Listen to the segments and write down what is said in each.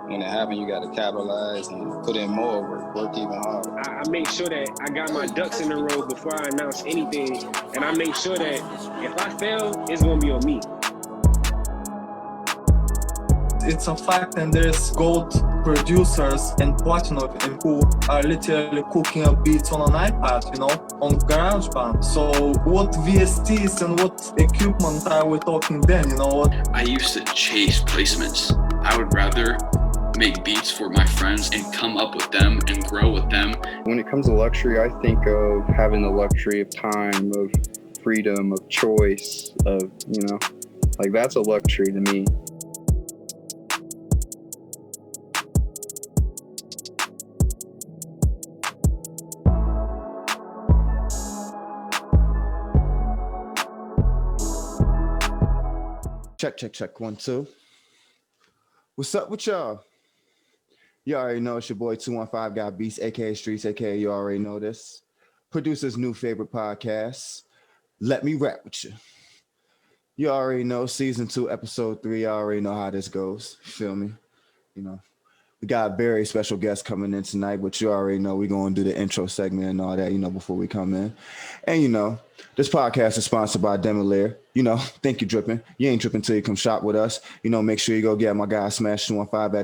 when it happens, you got to capitalize and put in more work even harder. I make sure that I got my ducks in a row before I announce anything, and I make sure that if I fail, it's gonna be on me. It's a fact, and there's gold producers and platinum who are literally cooking up beats on an iPad, you know, on GarageBand. So what VSTs and what equipment are we talking then, you know? I used to chase placements. I would rather make beats for my friends and come up with them and grow with them. When it comes to luxury, I think of having the luxury of time, of freedom, of choice, of, you know, like that's a luxury to me. Check, 1, 2. What's up with y'all? You already know it's your boy 215 Got Beats, aka Streets, aka you already know this. Producer's new favorite podcast, Let Me Rap With You. You already know season 2, episode 3. You already know how this goes. You feel me? You know, we got a very special guest coming in tonight, but you already know we're going to do the intro segment and all that, you know, before we come in. And, you know, this podcast is sponsored by LetterL. You know, think you're dripping. You ain't dripping till you come shop with us. You know, make sure you go get my guy Smash 215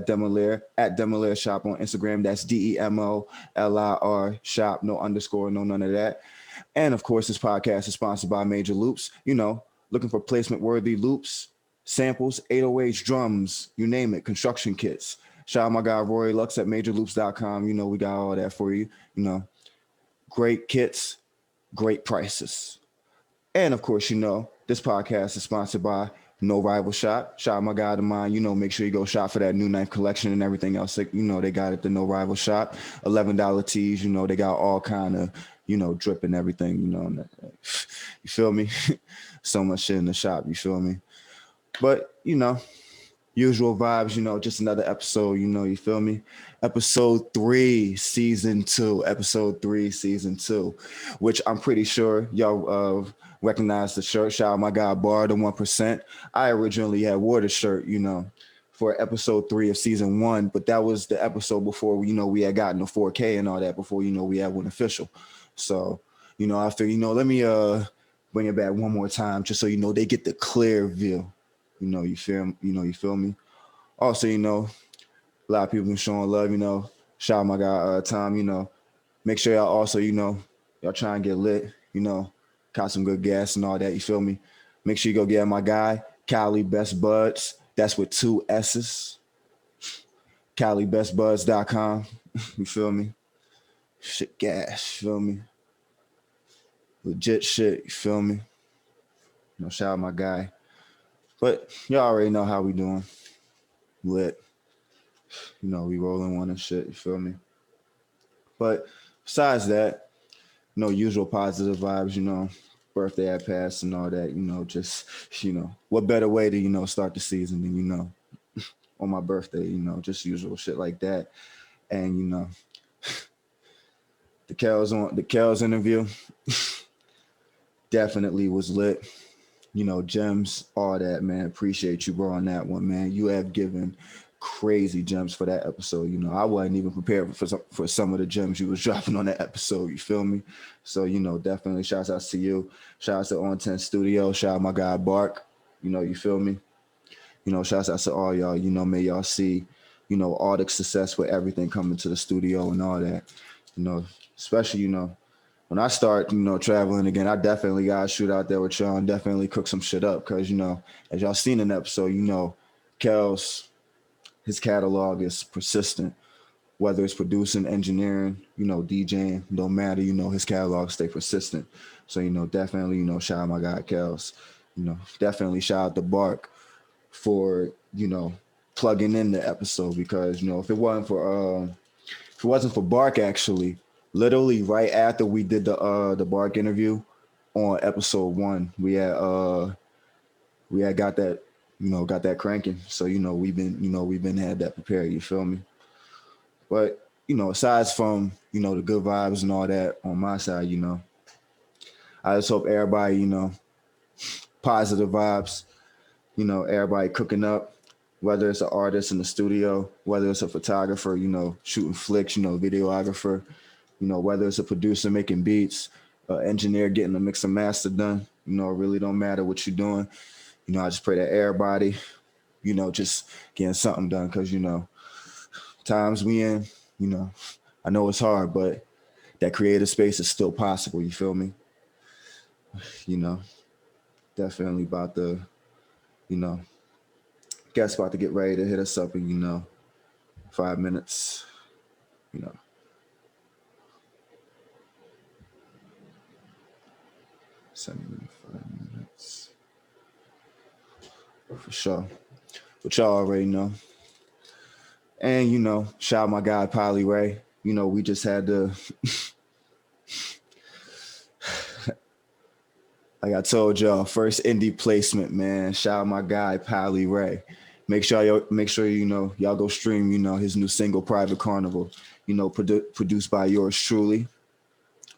at LetterL shop on Instagram. That's DEMOLIR shop, no underscore, no none of that. And of course, this podcast is sponsored by Major Loops. You know, looking for placement worthy loops, samples, 808s, drums, you name it, construction kits. Shout out my guy Roy Lux at majorloops.com. You know, we got all that for you. You know, great kits, great prices. And of course, you know, this podcast is sponsored by No Rival Shop. Shout out my guy to mine. You know, make sure you go shop for that new knife collection and everything else. You know, they got it at the No Rival Shop. $11 tees. You know, they got all kind of, you know, drip and everything. You know, you feel me? So much shit in the shop. You feel me? But, you know, usual vibes, you know, just another episode, you know, you feel me? Episode 3, season 2, which I'm pretty sure y'all recognize the shirt. Shout out my guy Bar, the 1%. I originally had wore the shirt, you know, for episode 3 of season 1, but that was the episode before, you know, we had gotten the 4K and all that, before, you know, we had one official. So, you know, I figured, you know, let me bring it back one more time, just so, you know, they get the clear view. You know, you feel me? Also, you know, a lot of people been showing love, you know. Shout out my guy Tom, you know. Make sure y'all also, you know, y'all try and get lit, you know, got some good gas and all that, you feel me? Make sure you go get my guy, Cali Best Buds. That's with 2 S's. CaliBestBuds.com. You feel me? Shit gas, you feel me? Legit shit, you feel me? You know, shout out my guy. But y'all already know how we doing. Lit. You know, we rolling one and shit, you feel me? But besides that, you know, usual positive vibes, you know, birthday had passed and all that, you know, just, you know, what better way to, you know, start the season than, you know, on my birthday, you know, just usual shit like that. And, you know, the Quellz interview definitely was lit. You know, gems, all that, man. Appreciate you, bro, on that one, man. You have given crazy gems for that episode. You know, I wasn't even prepared for some of the gems you was dropping on that episode. You feel me? So, you know, definitely shouts out to you. Shouts out to On 10 Studio. Shout out my guy Bark. You know, you feel me? You know, shouts out to all y'all. You know, may y'all see, you know, all the success with everything coming to the studio and all that. You know, especially, you know, when I start, you know, traveling again, I definitely got to shoot out there with y'all and definitely cook some shit up. Because, you know, as y'all seen in the episode, you know, Quellz, his catalog is persistent. Whether it's producing, engineering, you know, DJing, don't matter, you know, his catalog stay persistent. So, you know, definitely, you know, shout out my guy Quellz. You know, definitely shout out to Bark for, you know, plugging in the episode. Because, you know, if it wasn't for Bark, actually, literally right after we did the Bark interview on episode 1, we had got that cranking. So, you know, we've been had that prepared, you feel me? But, you know, aside from, you know, the good vibes and all that on my side, you know, I just hope everybody, you know, positive vibes, you know, everybody cooking up, whether it's an artist in the studio, whether it's a photographer, you know, shooting flicks, you know, videographer, you know, whether it's a producer making beats, engineer getting a mix and master done, you know, it really don't matter what you're doing. You know, I just pray that everybody, you know, just getting something done, because, you know, times we in, you know, I know it's hard, but that creative space is still possible. You feel me? You know, definitely about to, you know, guest about to get ready to hit us up in, you know, 5 minutes, you know. Send me 5 minutes. For sure. But y'all already know. And, you know, shout out my guy, Polly Ray. You know, we just had to, like I told y'all, first indie placement, man. Shout out my guy, Polly Ray. Make sure you know, y'all go stream, you know, his new single, Private Carnival, you know, produced by yours truly,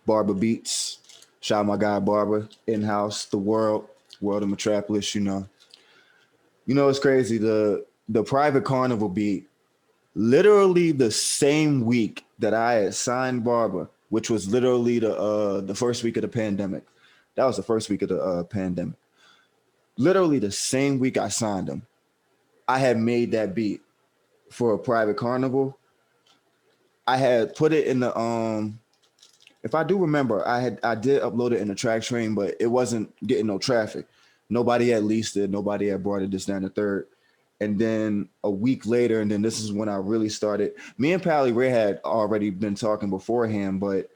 Barba Beats. Shout out my guy, Barba, in-house, the world of Metropolis, you know. You know, it's crazy. The Private Carnival beat, literally the same week that I had signed Barba, which was literally the first week of the pandemic. That was the first week of the pandemic. Literally the same week I signed him, I had made that beat for a Private Carnival. I had put it in the if I do remember, I did upload it in the track train, but it wasn't getting no traffic. Nobody had leased it. Nobody had brought it, this, down the third. And then a week later, and then this is when I really started. Me and Pally Ray had already been talking beforehand, but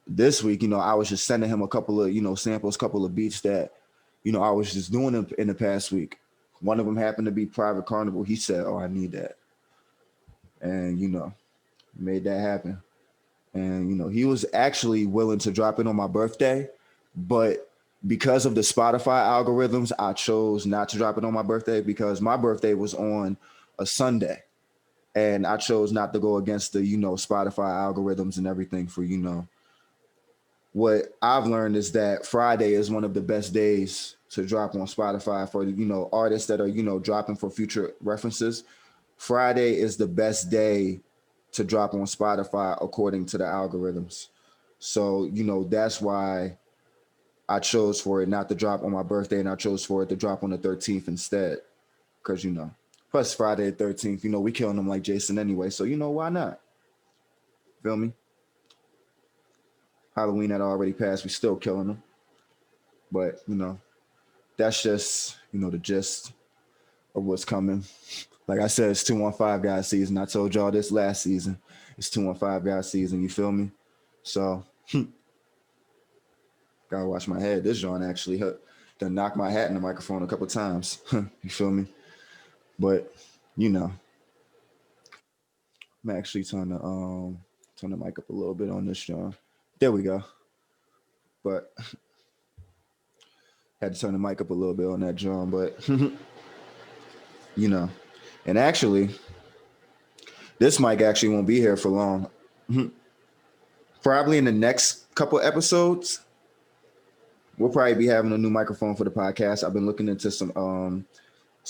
this week, you know, I was just sending him a couple of, you know, samples, couple of beats that, you know, I was just doing in the past week. One of them happened to be Private Carnival. He said, "Oh, I need that." And, you know, made that happen. And, you know, he was actually willing to drop it on my birthday, but because of the Spotify algorithms, I chose not to drop it on my birthday, because my birthday was on a Sunday. And I chose not to go against the, you know, Spotify algorithms and everything for, you know. What I've learned is that Friday is one of the best days to drop on Spotify for, you know, artists that are, you know, dropping for future references. Friday is the best day to drop on Spotify according to the algorithms. So, you know, that's why I chose for it not to drop on my birthday, and I chose for it to drop on the 13th instead. Because, you know, plus Friday the 13th, you know, we killing them like Jason anyway. So, you know, why not? Feel me? Halloween had already passed. We still killing them. But, you know, that's just, you know, the gist of what's coming. Like I said, it's 215 guys season. I told y'all this last season. It's 215 guys season. You feel me? So, gotta watch my head. This joint actually done knocked my hat in the microphone a couple times. You feel me? But, you know, I'm actually turn the mic up a little bit on this joint. There we go. But had to turn the mic up a little bit on that joint, but you know. And actually, this mic actually won't be here for long. Probably in the next couple episodes, we'll probably be having a new microphone for the podcast. I've been looking into some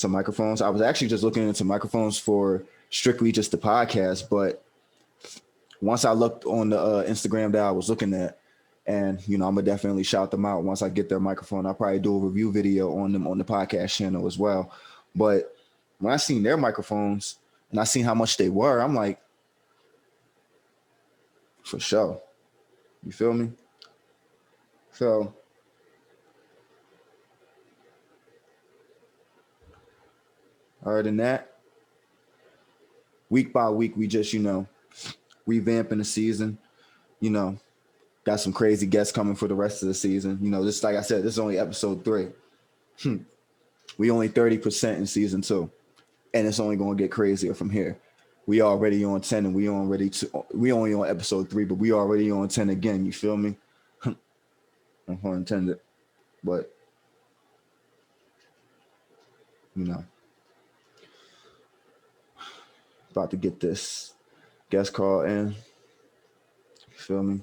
microphones. I was actually just looking into microphones for strictly just the podcast, but once I looked on the Instagram that I was looking at, and, you know, I'm gonna definitely shout them out once I get their microphone. I'll probably do a review video on them on the podcast channel as well. But when I seen their microphones and I seen how much they were, I'm like, for sure. You feel me? So, other than that, week by week, we just, you know, revamping the season. You know, got some crazy guests coming for the rest of the season. You know, this, like I said, this is only episode 3. We only 30% in season 2. And it's only going to get crazier from here. We already on 10, and we only on episode 3, but we already on 10 again. You feel me? Unintended. But, you know, about to get this guest call in. You feel me?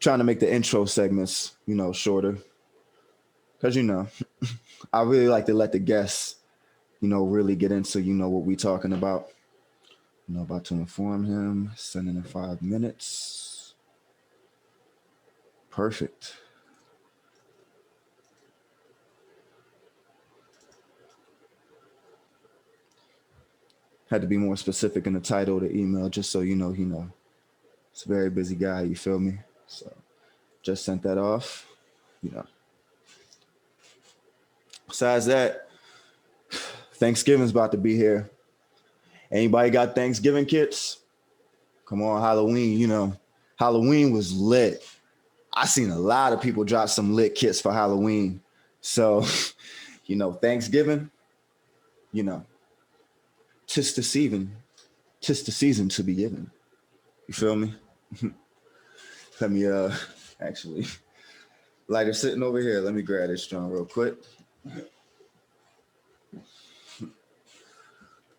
Trying to make the intro segments, you know, shorter. Because, you know, I really like to let the guests really get into, what we talking about. About to inform him, sending in 5 minutes. Perfect. Had to be more specific in the title of the email, just so he know. It's a very busy guy, you feel me? So just sent that off, Besides that, Thanksgiving's about to be here. Anybody got Thanksgiving kits? Come on, Halloween, Halloween was lit. I seen a lot of people drop some lit kits for Halloween. So, Thanksgiving, tis the season to be given. You feel me? Let me actually, lighter sitting over here. Let me grab this joint real quick.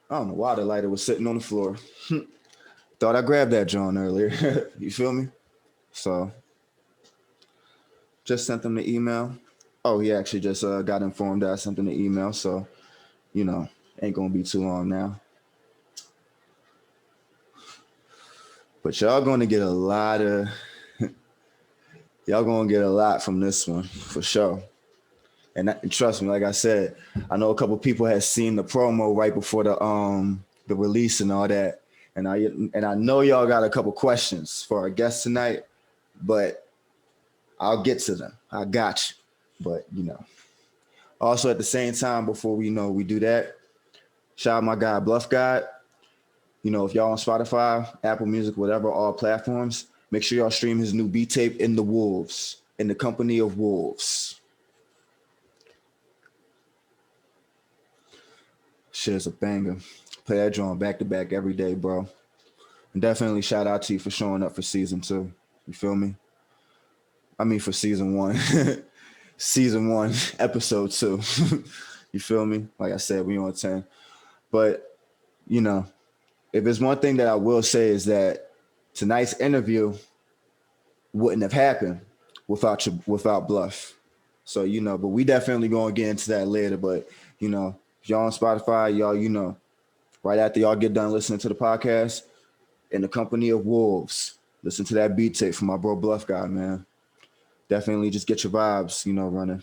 I don't know why the lighter was sitting on the floor. Thought I grabbed that joint earlier. You feel me? So just sent them the email. Oh, he actually just got informed that I sent him the email. So, ain't gonna be too long now. But y'all gonna get a lot from this one for sure. And trust me, like I said, I know a couple people had seen the promo right before the release and all that. And I know y'all got a couple questions for our guests tonight, but I'll get to them. I got you. But also at the same time, before we do that, shout out my guy Bluff Gawd. If y'all on Spotify, Apple Music, whatever, all platforms, make sure y'all stream his new beat tape, In the Company of Wolves. Shit is a banger. Play that joint back to back every day, bro. And definitely shout out to you for showing up for season 2. You feel me? I mean for season 1. Season 1, episode 2. You feel me? Like I said, we on 10. But, if there's one thing that I will say is that tonight's interview wouldn't have happened without Bluff. So, but we definitely gonna get into that later. But, if y'all on Spotify, y'all, right after y'all get done listening to the podcast, In the Company of Wolves, listen to that beat tape from my bro Bluff Gawd, man. Definitely just get your vibes, running.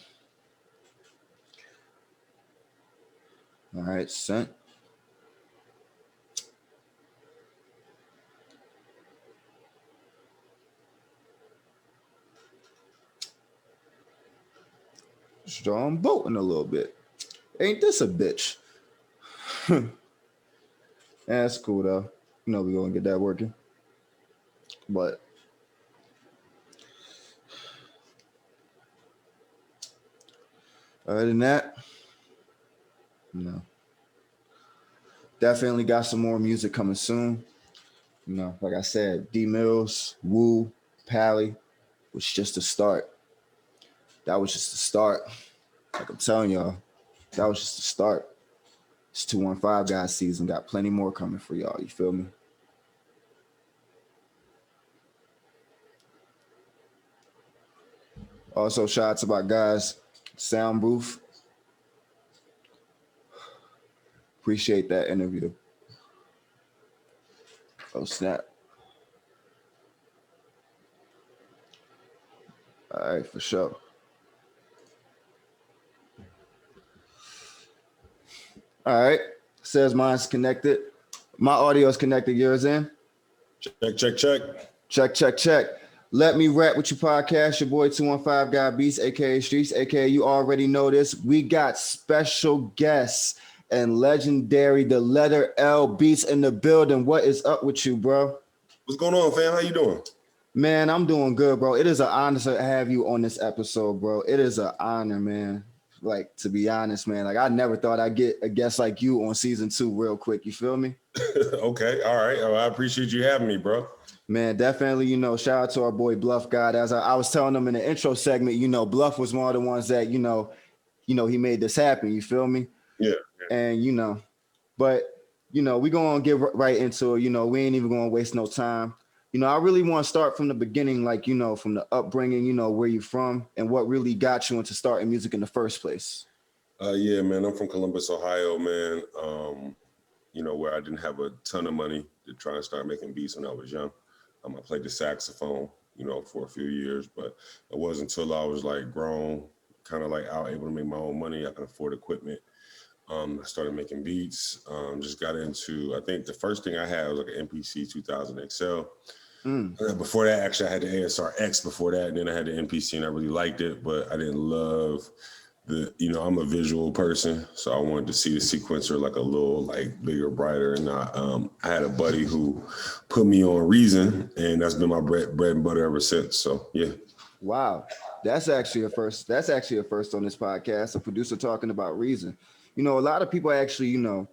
All right, sent. Strong boating a little bit. Ain't this a bitch? That's cool though. We're gonna get that working. But other than that, definitely got some more music coming soon. Like I said, D Mills, Woo, Pally was just a start. That was just the start. Like I'm telling y'all, that was just the start. It's 215 guys season. Got plenty more coming for y'all. You feel me? Also, shout out to my guys, Sound Booth. Appreciate that interview. Oh, snap. All right, for sure. All right. Says mine's connected. My audio is connected. Yours in? Check. Let Me Rap With You podcast. Your boy 215 Guy Beats, aka Streets, aka you already know this. We got special guests and legendary TheLetterL Beats in the building. What is up with you, bro? What's going on, fam? How you doing? Man, I'm doing good, bro. It is an honor to have you on this episode, bro. It is an honor, man. Like, to be honest, man, like I never thought I'd get a guest like you on season 2 real quick. You feel me? Okay. All right. Oh, I appreciate you having me, bro. Man, definitely, shout out to our boy Bluff Gawd. As I was telling him in the intro segment, Bluff was one of the ones that, he made this happen. You feel me? Yeah. And, but, we going to get right into it. We ain't even going to waste no time. I really want to start from the beginning, like, from the upbringing, where you from and what really got you into starting music in the first place. Yeah, man, I'm from Columbus, Ohio, man. You know, where I didn't have a ton of money to try and start making beats when I was young. I played the saxophone, you know, for a few years, but it wasn't until I was like grown, kind of like out able to make my own money. I could afford equipment. I started making beats, just got into, I think the first thing I had was like an MPC 2000 XL. Before that, actually, I had the ASR X before that, and then I had the MPC, and I really liked it, but I didn't love you know, I'm a visual person, so I wanted to see the sequencer like a little like bigger, brighter. And I had a buddy who put me on Reason, and that's been my bread and butter ever since. So yeah. Wow, that's actually a first. That's actually a first on this podcast. A producer talking about Reason. You know, a lot of people actually, you know,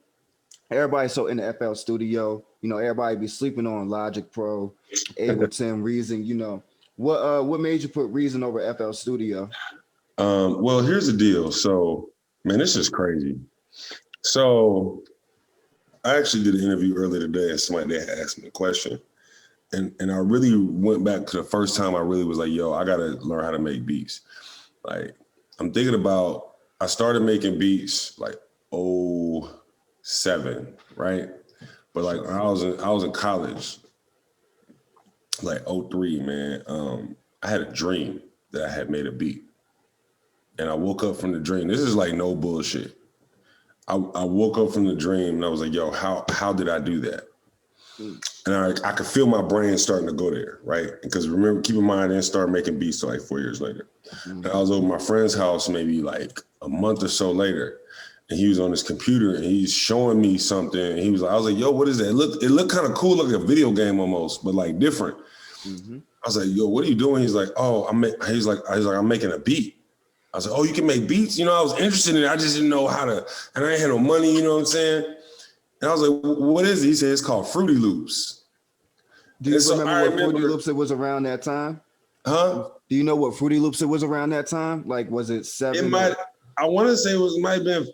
everybody's so in the FL Studio. You know, everybody be sleeping on Logic Pro, Ableton, Reason. You know, what made you put Reason over FL Studio? Well, here's the deal. So, man, this is crazy. So, I actually did an interview earlier today, and somebody had asked me a question, and I really went back to the first time I really was like, yo, I gotta learn how to make beats. Like, I'm thinking about, I started making beats like 07, right? But like when I was in college, like 03, man, I had a dream that I had made a beat. And I woke up from the dream. This is like no bullshit. I woke up from the dream and I was like, yo, how did I do that? And I could feel my brain starting to go there, right? Because remember, keep in mind, I didn't start making beats till like 4 years later. And I was over my friend's house maybe like a month or so later, and he was on his computer and he's showing me something. And I was like, yo, what is that? It looked kind of cool, like a video game almost, but like different. I was like, yo, what are you doing? He's like, oh, I'm making a beat. I was like, oh, you can make beats? You know, I was interested in it. I just didn't know how to, and I ain't had no money, you know what I'm saying? And I was like, what is it? He said, it's called Fruity Loops. Do you remember what Fruity Loops it was around that time? Huh? Do you know what Fruity Loops it was around that time? Like, was it 7? It might, I want to say might have been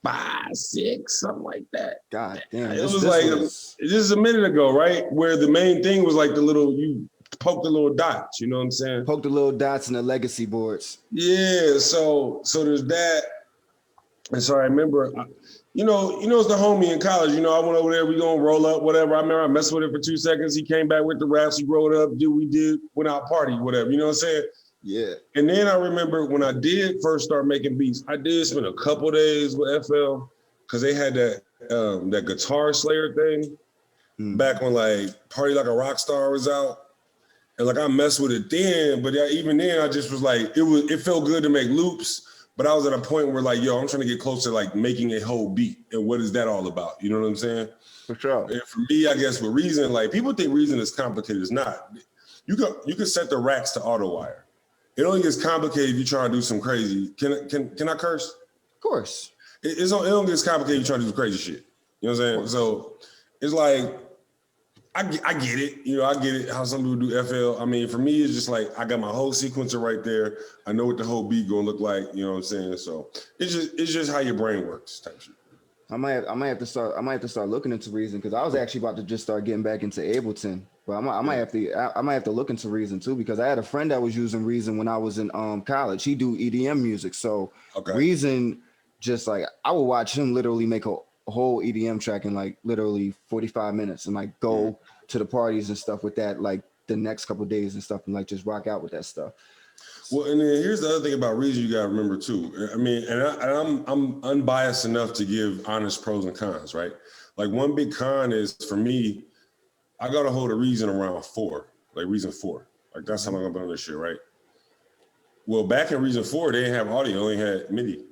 5, 6, something like that. God damn. It was like, this is a minute ago, right? Where the main thing was like you poke the little dots, you know what I'm saying? Poke the little dots in the legacy boards. Yeah, so there's that. And so I remember, you know, it's the homie in college. You know, I went over there, we gonna roll up, whatever. I remember I messed with him for 2 seconds. He came back with the raps, he rolled up, went out party, whatever, you know what I'm saying? Yeah. And then I remember when I did first start making beats, I did spend a couple days with FL because they had that Guitar Slayer thing back when like Party Like a Rock Star was out. And like I messed with it then, but even then I just was like, it felt good to make loops, but I was at a point where like, yo, I'm trying to get close to like making a whole beat. And what is that all about? You know what I'm saying? For sure. And for me, I guess with Reason, like people think Reason is complicated. It's not. You can set the racks to auto wire. It only gets complicated if you try to do some crazy. Can I curse? Of course. It don't get complicated if you try to do crazy shit. You know what I'm saying? So it's like, I get it. You know, I get it how some people do FL. I mean, for me, it's just like I got my whole sequencer right there. I know what the whole beat gonna look like. You know what I'm saying? So it's just how your brain works type shit. I might have to start looking into Reason because I was actually about to just start getting back into Ableton. But I might have to look into Reason too because I had a friend that was using Reason when I was in college. He do EDM music, so Reason, just like I would watch him literally make a whole EDM track in like literally 45 minutes and like go to the parties and stuff with that like the next couple of days and stuff and like just rock out with that stuff. Well, and then here's the other thing about Reason you gotta remember too. I mean, and I'm unbiased enough to give honest pros and cons, right? Like one big con is for me, I got a hold of Reason around 4, like Reason 4. Like that's how long I've been on this shit, right? Well, back in Reason 4, they didn't have audio, they only had MIDI.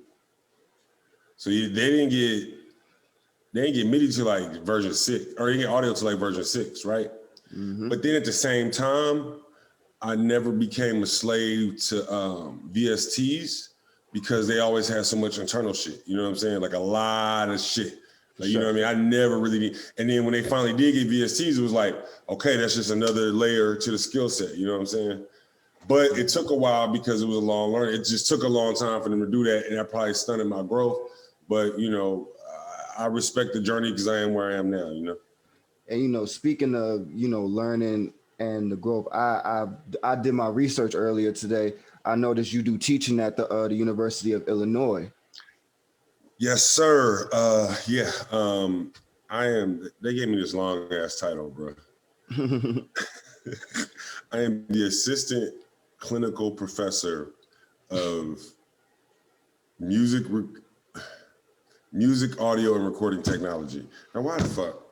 So they didn't get MIDI to like version 6, or they didn't get audio to like version 6, right? But then at the same time, I never became a slave to VSTs because they always had so much internal shit. You know what I'm saying? Like a lot of shit. Like, you know what I mean? I never really did. And then when they finally did get VSTs, it was like, okay, that's just another layer to the skill set. You know what I'm saying? But it took a while because it was a long learning. It just took a long time for them to do that. And that probably stunted my growth. But, you know, I respect the journey because I am where I am now, you know? And, you know, speaking of, you know, learning and the growth, I did my research earlier today. I noticed you do teaching at the University of Illinois. Yes, sir. Yeah. I am. They gave me this long ass title, bro. I am the assistant clinical professor of music, audio, and recording technology. Now, why the fuck?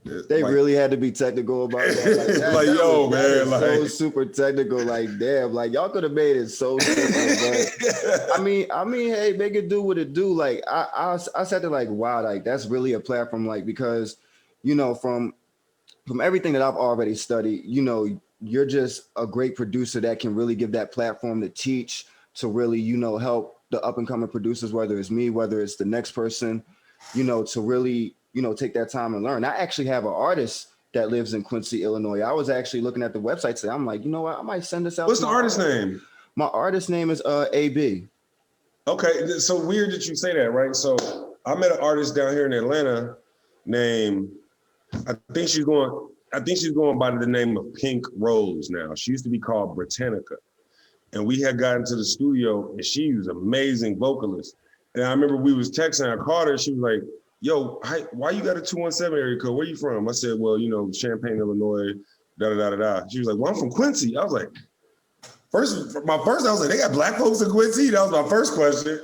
They really had to be technical about that. Like, yo, man, like so super technical. Like, damn, like y'all could have made it so simple. But I mean, hey, make it do what it do. Like, I said to like, wow, like that's really a platform. Like, because you know, from everything that I've already studied, you know, you're just a great producer that can really give that platform to teach, to really, you know, help the up and coming producers, whether it's me, whether it's the next person, you know, to really, you know, take that time and learn. I actually have an artist that lives in Quincy, Illinois. I was actually looking at the website today. I'm like, you know what? I might send this out. What's the artist name? My artist name is AyeBee. Okay, it's so weird that you say that, right? So I met an artist down here in Atlanta named, I think she's going by the name of Pink Rose now. She used to be called Britannica. And we had gotten to the studio and she was an amazing vocalist. And I remember we was texting, I called her, she was like, yo, why you got a 217 area code? Where you from? I said, well, you know, Champaign, Illinois, da-da-da-da-da. She was like, well, I'm from Quincy. I was like, I was like, they got black folks in Quincy? That was my first question.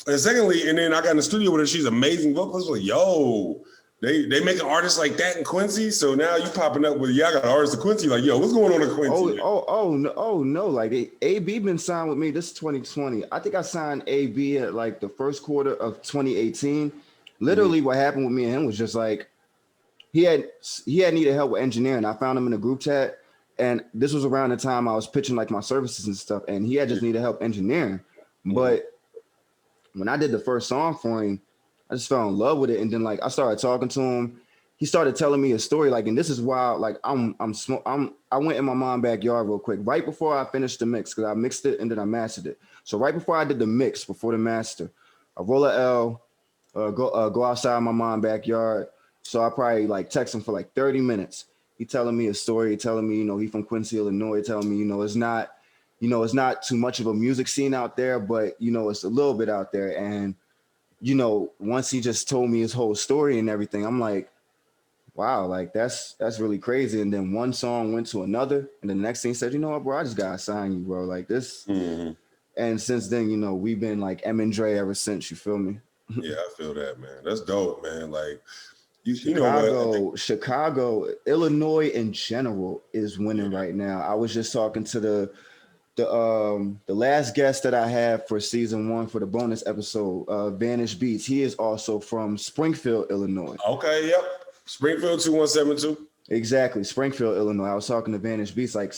And secondly, and then I got in the studio with her, she's an amazing vocalist. I was like, yo, they make an artist like that in Quincy? So now you popping up with, yeah, I got an artist in Quincy. Like, yo, what's going on in Quincy? Oh no. Like AyeBee been signed with me. This is 2020. I think I signed AyeBee at like the first quarter of 2018. Literally what happened with me and him was just like, he had needed help with engineering. I found him in a group chat, and this was around the time I was pitching like my services and stuff, and he had just needed help engineering. But when I did the first song for him, I just fell in love with it. And then like I started talking to him. He started telling me a story, like, and this is why like I went in my mom's backyard real quick, right before I finished the mix, because I mixed it and then I mastered it. So right before I did the mix, before the master, I roll a L, go outside my mom's backyard. So I probably like text him for like 30 minutes. He telling me a story, telling me, you know, he from Quincy, Illinois, telling me, you know, it's not too much of a music scene out there, but you know, it's a little bit out there. And, you know, once he just told me his whole story and everything, I'm like, wow, like that's really crazy. And then one song went to another, and the next thing he said, you know what, bro, I just gotta sign you, bro. Like this. And since then, you know, we've been like M and Dre ever since, you feel me? Yeah, I feel that, man. That's dope, man. Like, Chicago, Illinois in general is winning right now. I was just talking to the last guest that I had for season 1 for the bonus episode, Vanish Beats. He is also from Springfield, Illinois. Okay, yep. Springfield 2172. Exactly, Springfield, Illinois. I was talking to Vanish Beats, like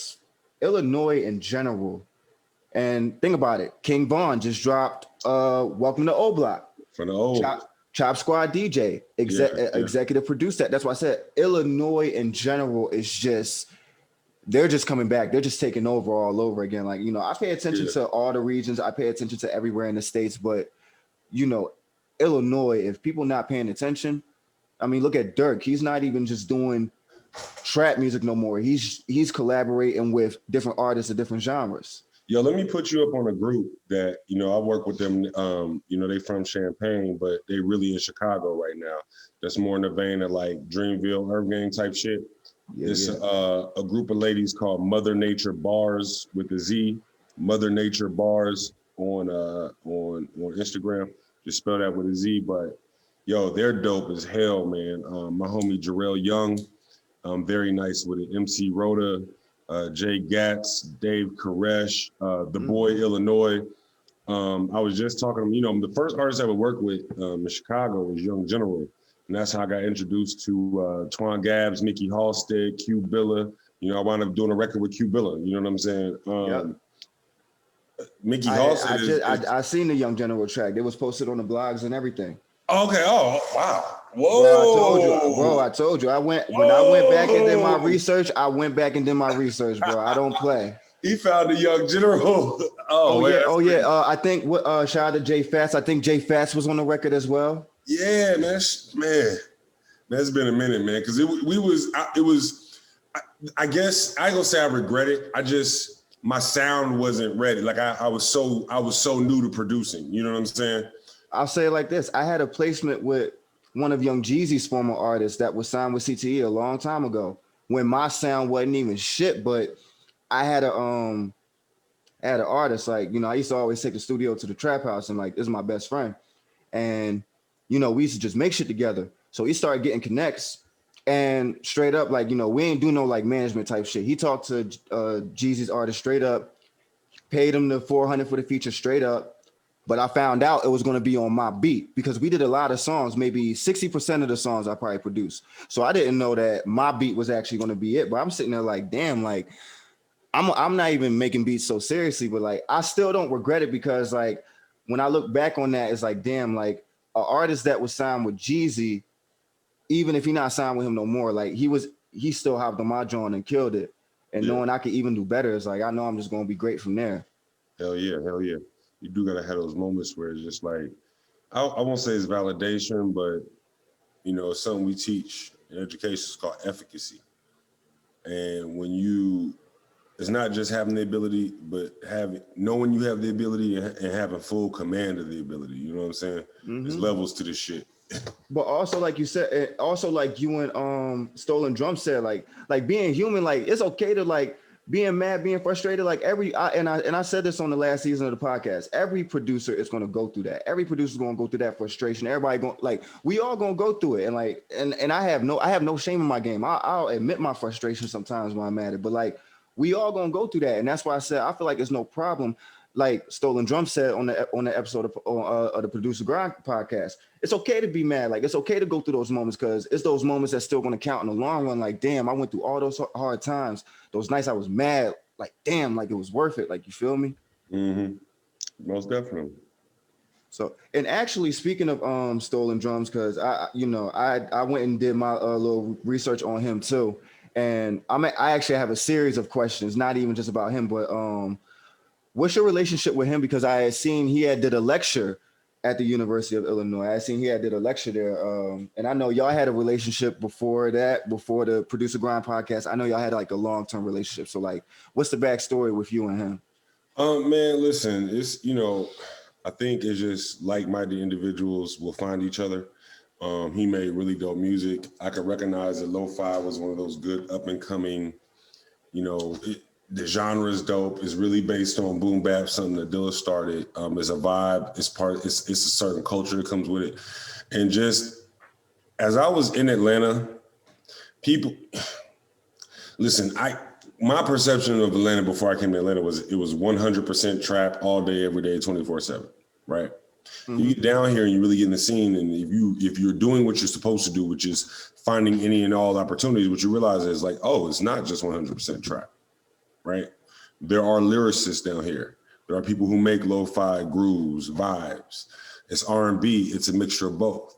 Illinois in general. And think about it, King Von just dropped Welcome to O Block. From the old. Chop Squad DJ, executive produced that. That's why I said Illinois in general is just, they're just coming back. They're just taking over all over again. Like, you know, I pay attention to all the regions. I pay attention to everywhere in the States, but you know, Illinois, if people not paying attention, I mean, look at Dirk. He's not even just doing trap music no more. He's collaborating with different artists of different genres. Yo, let me put you up on a group that, you know, I work with them. You know, they from Champaign, but they really in Chicago right now. That's more in the vein of like Dreamville, Urban Gang type shit. It's a group of ladies called Mother Nature Bars with a Z. Mother Nature Bars on Instagram. Just spell that with a Z. But yo, they're dope as hell, man. My homie Jarrell Young, very nice with it. MC Rhoda. Jay Gatz, Dave Koresh, The Boy Illinois. I was just talking to him, you know, the first artist I would work with in Chicago was Young General. And that's how I got introduced to Twan Gabbs, Mickey Halstead, Que Billah. You know, I wound up doing a record with Que Billah. You know what I'm saying? Mickey Halstead. I seen the Young General track. It was posted on the blogs and everything. Okay. Oh, wow. Whoa. I told you. I went back and did my research. Bro. I don't play. He found the Young General. I think shout out to J Fatz. I think J Fatz was on the record as well. Yeah, man. That's been a minute, man. Because I guess I ain't gonna say I regret it. My sound wasn't ready. Like I was so new to producing. You know what I'm saying? I'll say it like this. I had a placement with one of Young Jeezy's former artists that was signed with CTE a long time ago when my sound wasn't even shit, but I had an artist, like, I used to always take the studio to the trap house, and like, this is my best friend. And, we used to just make shit together. So he started getting connects, and straight up, like, we ain't do no like management type shit. He talked to Jeezy's artist straight up, paid him the $400 for the feature straight up. But I found out it was going to be on my beat because we did a lot of songs, maybe 60% of the songs I probably produced. So I didn't know that my beat was actually going to be it. But I'm sitting there like, damn, like, I'm not even making beats so seriously, but like, I still don't regret it because like, when I look back on that, it's like, damn, like an artist that was signed with Jeezy, even if he not signed with him no more, like he still hopped on my joint and killed it. And knowing I could even do better, it's like, I know I'm just going to be great from there. Hell yeah. You do gotta have those moments where it's just like, I won't say it's validation, but it's something we teach in education. It's called efficacy. And it's not just having the ability, but knowing you have the ability and having full command of the ability. You know what I'm saying? Mm-hmm. There's levels to this shit. But also, like you said, also like you and STLNDRMS said, like being human, like it's okay to like being mad, being frustrated. Like I said this on the last season of the podcast. Every producer is going to go through that. Every producer is going to go through that frustration. Everybody going, like, we all going to go through it. And like, and I have no shame in my game. I'll admit my frustration sometimes when I'm mad at it, but like, we all going to go through that. And that's why I said, I feel like it's no problem. Like STLNDRMS said on the episode of the Producer Grind podcast, it's okay to be mad. Like, it's okay to go through those moments because it's those moments that's still going to count in the long run. Like, damn, I went through all those hard times. Those nights I was mad. Like, damn, like it was worth it. Like, you feel me? Mm-hmm. Most definitely. So, and actually, speaking of STLNDRMS, because I went and did my little research on him too, and I actually have a series of questions, not even just about him, but what's your relationship with him? Because I had seen he did a lecture at the University of Illinois. I had seen he did a lecture there. And I know y'all had a relationship before the Producer Grind podcast. I know y'all had like a long-term relationship. So like, what's the backstory with you and him? Man, listen, it's, I think it's just like-minded individuals will find each other. He made really dope music. I could recognize that Lo-Fi was one of those good up-and-coming, the genre is dope. It's really based on boom bap, something that Dilla started. It's a vibe. It's a certain culture that comes with it. And just as I was in Atlanta, people listen. My perception of Atlanta before I came to Atlanta was it was 100% trap all day, every day, 24/7. Right. Mm-hmm. You get down here and you really get in the scene, and if you're doing what you're supposed to do, which is finding any and all opportunities, what you realize is like, oh, it's not just 100% trap. Right? There are lyricists down here. There are people who make lo-fi grooves, vibes. It's R&B. It's a mixture of both.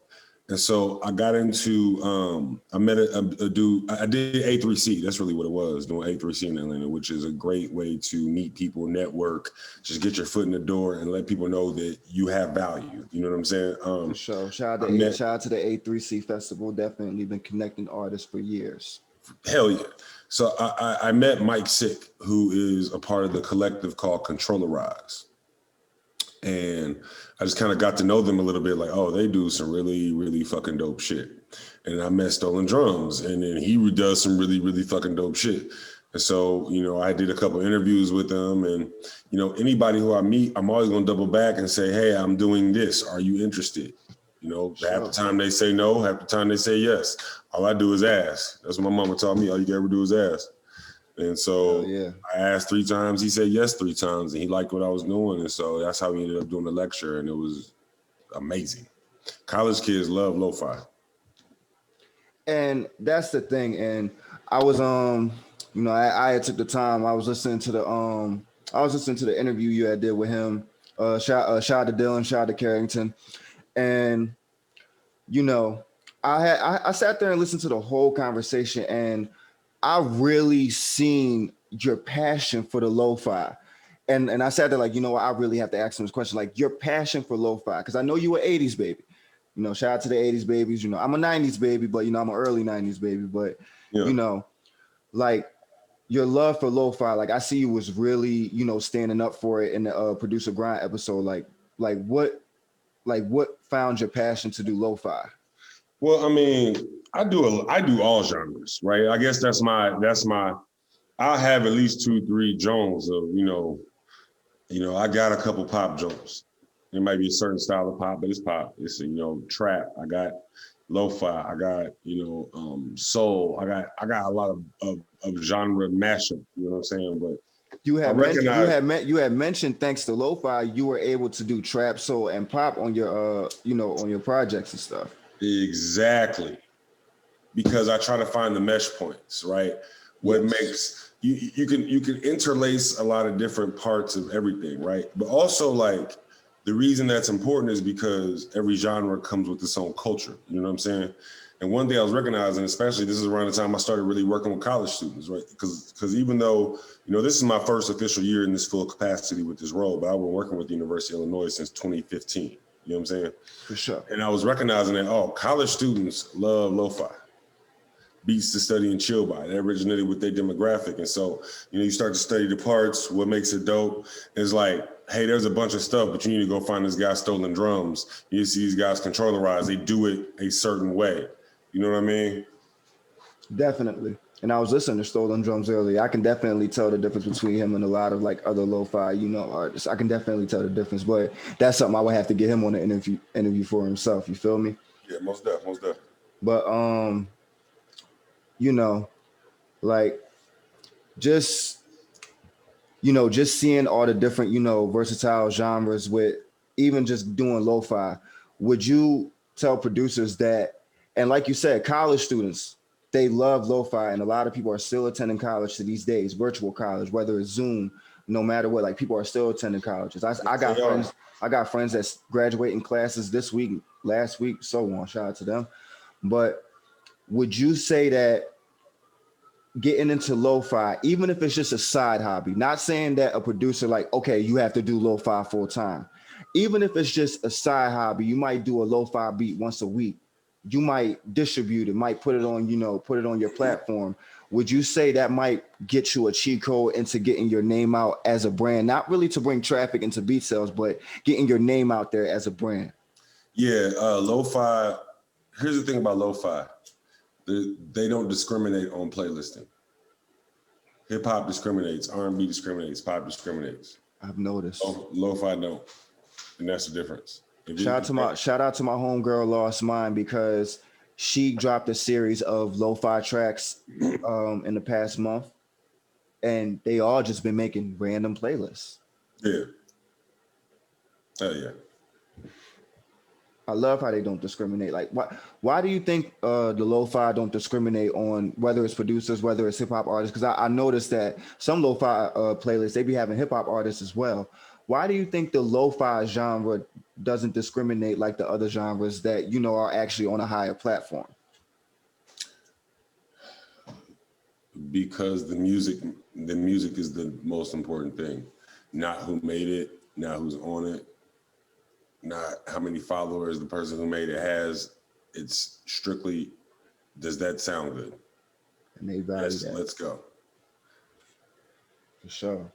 And so I got into, I met a dude, I did A3C. That's really what it was, doing A3C in Atlanta, which is a great way to meet people, network, just get your foot in the door and let people know that you have value. You know what I'm saying? For sure. Shout out to the A3C festival. Definitely been connecting artists for years. Hell yeah. So I met Mike Sick, who is a part of the collective called Controllerize. And I just kind of got to know them a little bit, like, oh, they do some really, really fucking dope shit. And I met STLNDRMS, and then he does some really, really fucking dope shit. And so, I did a couple interviews with them, and, anybody who I meet, I'm always going to double back and say, hey, I'm doing this. Are you interested? Sure. Half the time they say no, half the time they say yes. All I do is ask. That's what my mama taught me. All you can ever do is ask. And so I asked 3 times. He said yes 3 times, and he liked what I was doing. And so that's how we ended up doing the lecture, and it was amazing. College kids love lo-fi. And that's the thing. And I was, I took the time. I was listening to the interview you had did with him. Shout out to Dylan, shout out to Carrington. And, I sat there and listened to the whole conversation, and I really seen your passion for the lo-fi. And I sat there like, I really have to ask him this question, like your passion for lo-fi, because I know you were 80s baby. Shout out to the 80s babies. I'm a 90s baby, but, I'm an early 90s baby. But, like your love for lo-fi, like I see you was really, standing up for it in the Producer Grind episode. Like like what found your passion to do lo-fi? Well, I mean, I do all genres, right? I guess that's my. I have at least 2-3 genres of I got a couple pop genres. It might be a certain style of pop, but it's pop. It's trap. I got lo-fi. I got soul. I got a lot of genre mashup. You know what I'm saying? But You had mentioned thanks to lo-fi, you were able to do trap, soul, and pop on your on your projects and stuff. Exactly, because I try to find the mesh points, right? What makes you can interlace a lot of different parts of everything, right? But also like the reason that's important is because every genre comes with its own culture. You know what I'm saying? And one thing I was recognizing, especially this is around the time I started really working with college students, right? Because even though, this is my first official year in this full capacity with this role, but I've been working with the University of Illinois since 2015. You know what I'm saying? For sure. And I was recognizing that, college students love lo-fi. Beats to study and chill by. That originated with their demographic. And so, you start to study the parts, what makes it dope. It's like, hey, there's a bunch of stuff, but you need to go find this guy stolen drums. You see these guys controllerized. They do it a certain way. You know what I mean? Definitely. And I was listening to Stolen Drums earlier. I can definitely tell the difference between him and a lot of like other lo-fi, artists. I can definitely tell the difference, but that's something I would have to get him on the interview for himself. You feel me? Yeah, most definitely. But like just seeing all the different, versatile genres with even just doing lo-fi, would you tell producers that, and like you said, college students, they love lo-fi, and a lot of people are still attending college to these days, virtual college, whether it's Zoom, no matter what, like people are still attending colleges. I got friends that's graduating classes this week, last week, so on, shout out to them. But would you say that getting into lo-fi, even if it's just a side hobby, not saying that a producer like, okay, you have to do lo-fi full time. Even if it's just a side hobby, you might do a lo-fi beat once a week. You might distribute it, might put it on your platform. Would you say that might get you a cheat code into getting your name out as a brand? Not really to bring traffic into beat sales, but getting your name out there as a brand. Yeah, lo-fi. Here's the thing about lo-fi. They don't discriminate on playlisting. Hip hop discriminates, R&B discriminates, pop discriminates. I've noticed. Lo-fi don't, and that's the difference. Shout out to my homegirl Lost Mine, because she dropped a series of lo-fi tracks in the past month, and they all just been making random playlists. Yeah. Oh yeah. I love how they don't discriminate. Like, why do you think the lo-fi don't discriminate on whether it's producers, whether it's hip hop artists? Because I noticed that some lo-fi playlists, they be having hip hop artists as well. Why do you think the lo-fi genre doesn't discriminate like the other genres that are actually on a higher platform? Because the music is the most important thing. Not who made it, not who's on it, not how many followers the person who made it has. It's strictly, does that sound good? And they value that. Let's go. For sure.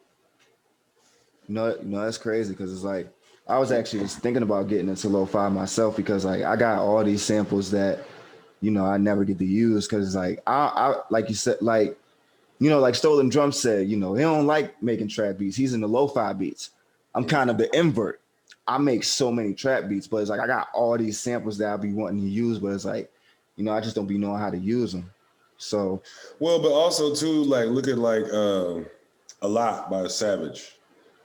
That's crazy, because it's like, I was actually just thinking about getting into lo-fi myself, because like I got all these samples that I never get to use, because like I like you said, like like Stolen Drums said, he don't like making trap beats. He's in the lo-fi beats. I'm kind of the invert. I make so many trap beats, but it's like I got all these samples that I be wanting to use, but it's like I just don't be knowing how to use them. So well, but also too, like look at like A Lot by Savage.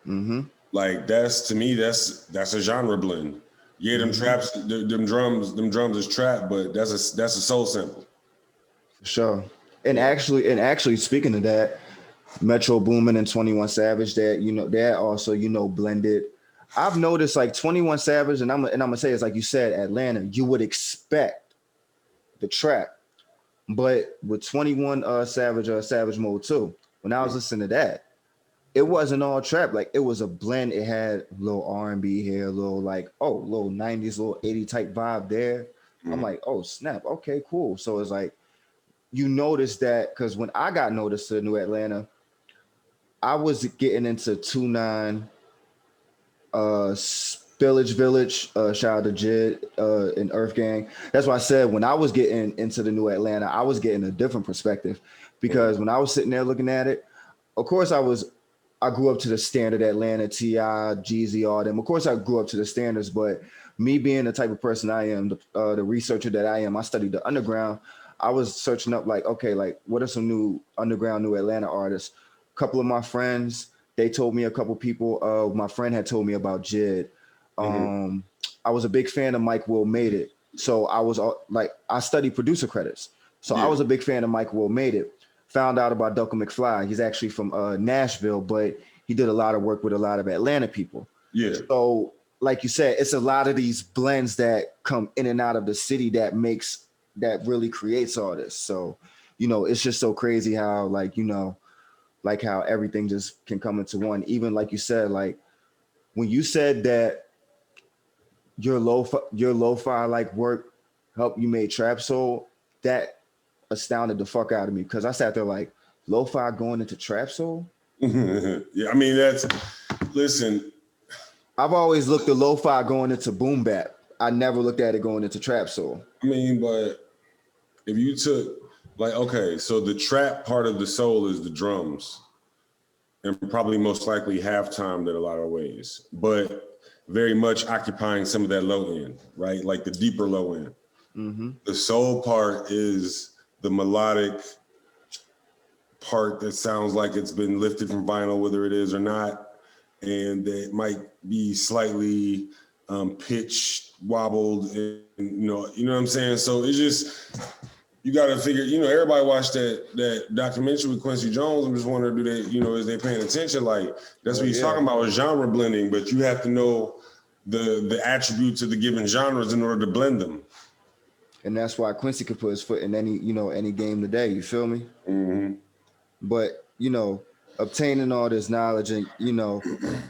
Mm-hmm. Like to me that's a genre blend. Yeah, them traps, them drums is trap, but that's a soul sample. Sure. And actually speaking of that, Metro Boomin and 21 Savage, that that also blended. I've noticed like 21 Savage, and I'm gonna say it's like you said, Atlanta, you would expect the trap, but with 21 Savage Savage Mode 2, when I was listening to that, it wasn't all trap. Like it was a blend. It had a little R&B here, a little little 90s, little 80 type vibe there. I'm like, oh snap, okay, cool. So it's like you notice that, because when I got noticed to New Atlanta, I was getting into 2-9 Village, shout out to Jid and Earth Gang. That's why I said when I was getting into the new Atlanta, I was getting a different perspective, because when I was sitting there looking at it, of course I grew up to the standard Atlanta, T.I., Jeezy, all them. Of course I grew up to the standards, but me being the type of person I am, the researcher that I am, I studied the underground. I was searching up like, okay, like what are some new underground, new Atlanta artists? A couple of my friends, they told me a couple people, my friend had told me about Jid. I was a big fan of Mike Will Made It. So I was like, I studied producer credits. So I was a big fan of Mike Will Made It. Found out about Duckle McFly. He's actually from Nashville, but he did a lot of work with a lot of Atlanta people. Yeah. So like you said, it's a lot of these blends that come in and out of the city that really creates all this. So, you know, it's just so crazy how like, you know, like how everything just can come into one. Even like you said, like when you said that your lo-fi like work helped you make Trapsoul, that astounded the fuck out of me, because I sat there like, lo-fi going into Trapsoul? Yeah, I mean, listen. I've always looked at lo-fi going into boom bap. I never looked at it going into Trapsoul. I mean, but if you took, like, okay, so the trap part of the soul is the drums, and probably most likely halftime in a lot of ways, but very much occupying some of that low end, right? Like the deeper low end. Mm-hmm. The soul part is the melodic part that sounds like it's been lifted from vinyl, whether it is or not, and that might be slightly pitched, wobbled, and you know what I'm saying? So it's just, you got to figure, you know, everybody watched that documentary with Quincy Jones. I'm just wondering, do they, you know, is they paying attention? Like, that's what he's talking about, with genre blending, but you have to know the attributes of the given genres in order to blend them. And that's why Quincy could put his foot in any game today, you feel me? Mm-hmm. But, you know, obtaining all this knowledge and, you know,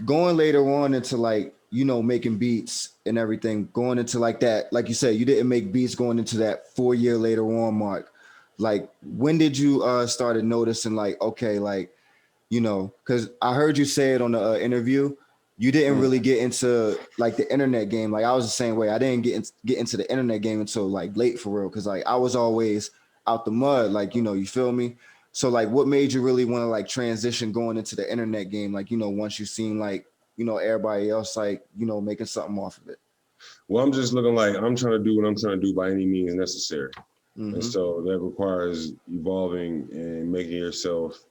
going later on into like, you know, making beats and everything, going into like that, like you said, you didn't make beats going into that 4 year later on mark. Like, when did you started noticing like, okay, like, you know, because I heard you say it on the interview, you didn't really get into like the internet game. Like I was the same way. I didn't get into the internet game until like late for real. Cause like I was always out the mud, like, you know, you feel me? So like what made you really want to like transition going into the internet game? Like, you know, once you seen like, you know, everybody else like, you know, making something off of it. Well, I'm just looking like I'm trying to do what I'm trying to do by any means necessary. Mm-hmm. And so that requires evolving and making yourself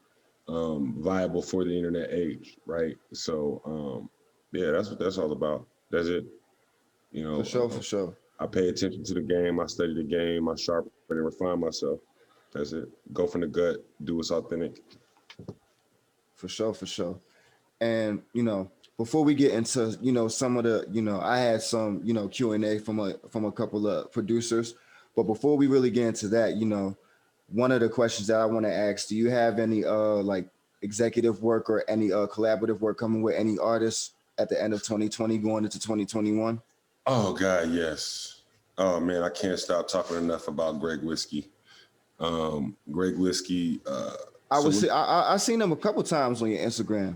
viable for the internet age, right? So yeah, that's what that's all about. That's it. You know, for sure. I pay attention to the game. I study the game. I sharpen and refine myself. That's it. Go from the gut. Do what's authentic. For sure. And you know, before we get into, you know, some of the, you know, I had some, you know, Q&A from a couple of producers, but before we really get into that, you know, one of the questions that I want to ask, do you have any like executive work or any collaborative work coming with any artists at the end of 2020 going into 2021? Oh God, yes. Oh man, I can't stop talking enough about Greg Whiskey. Greg Whiskey. I seen him a couple times on your Instagram.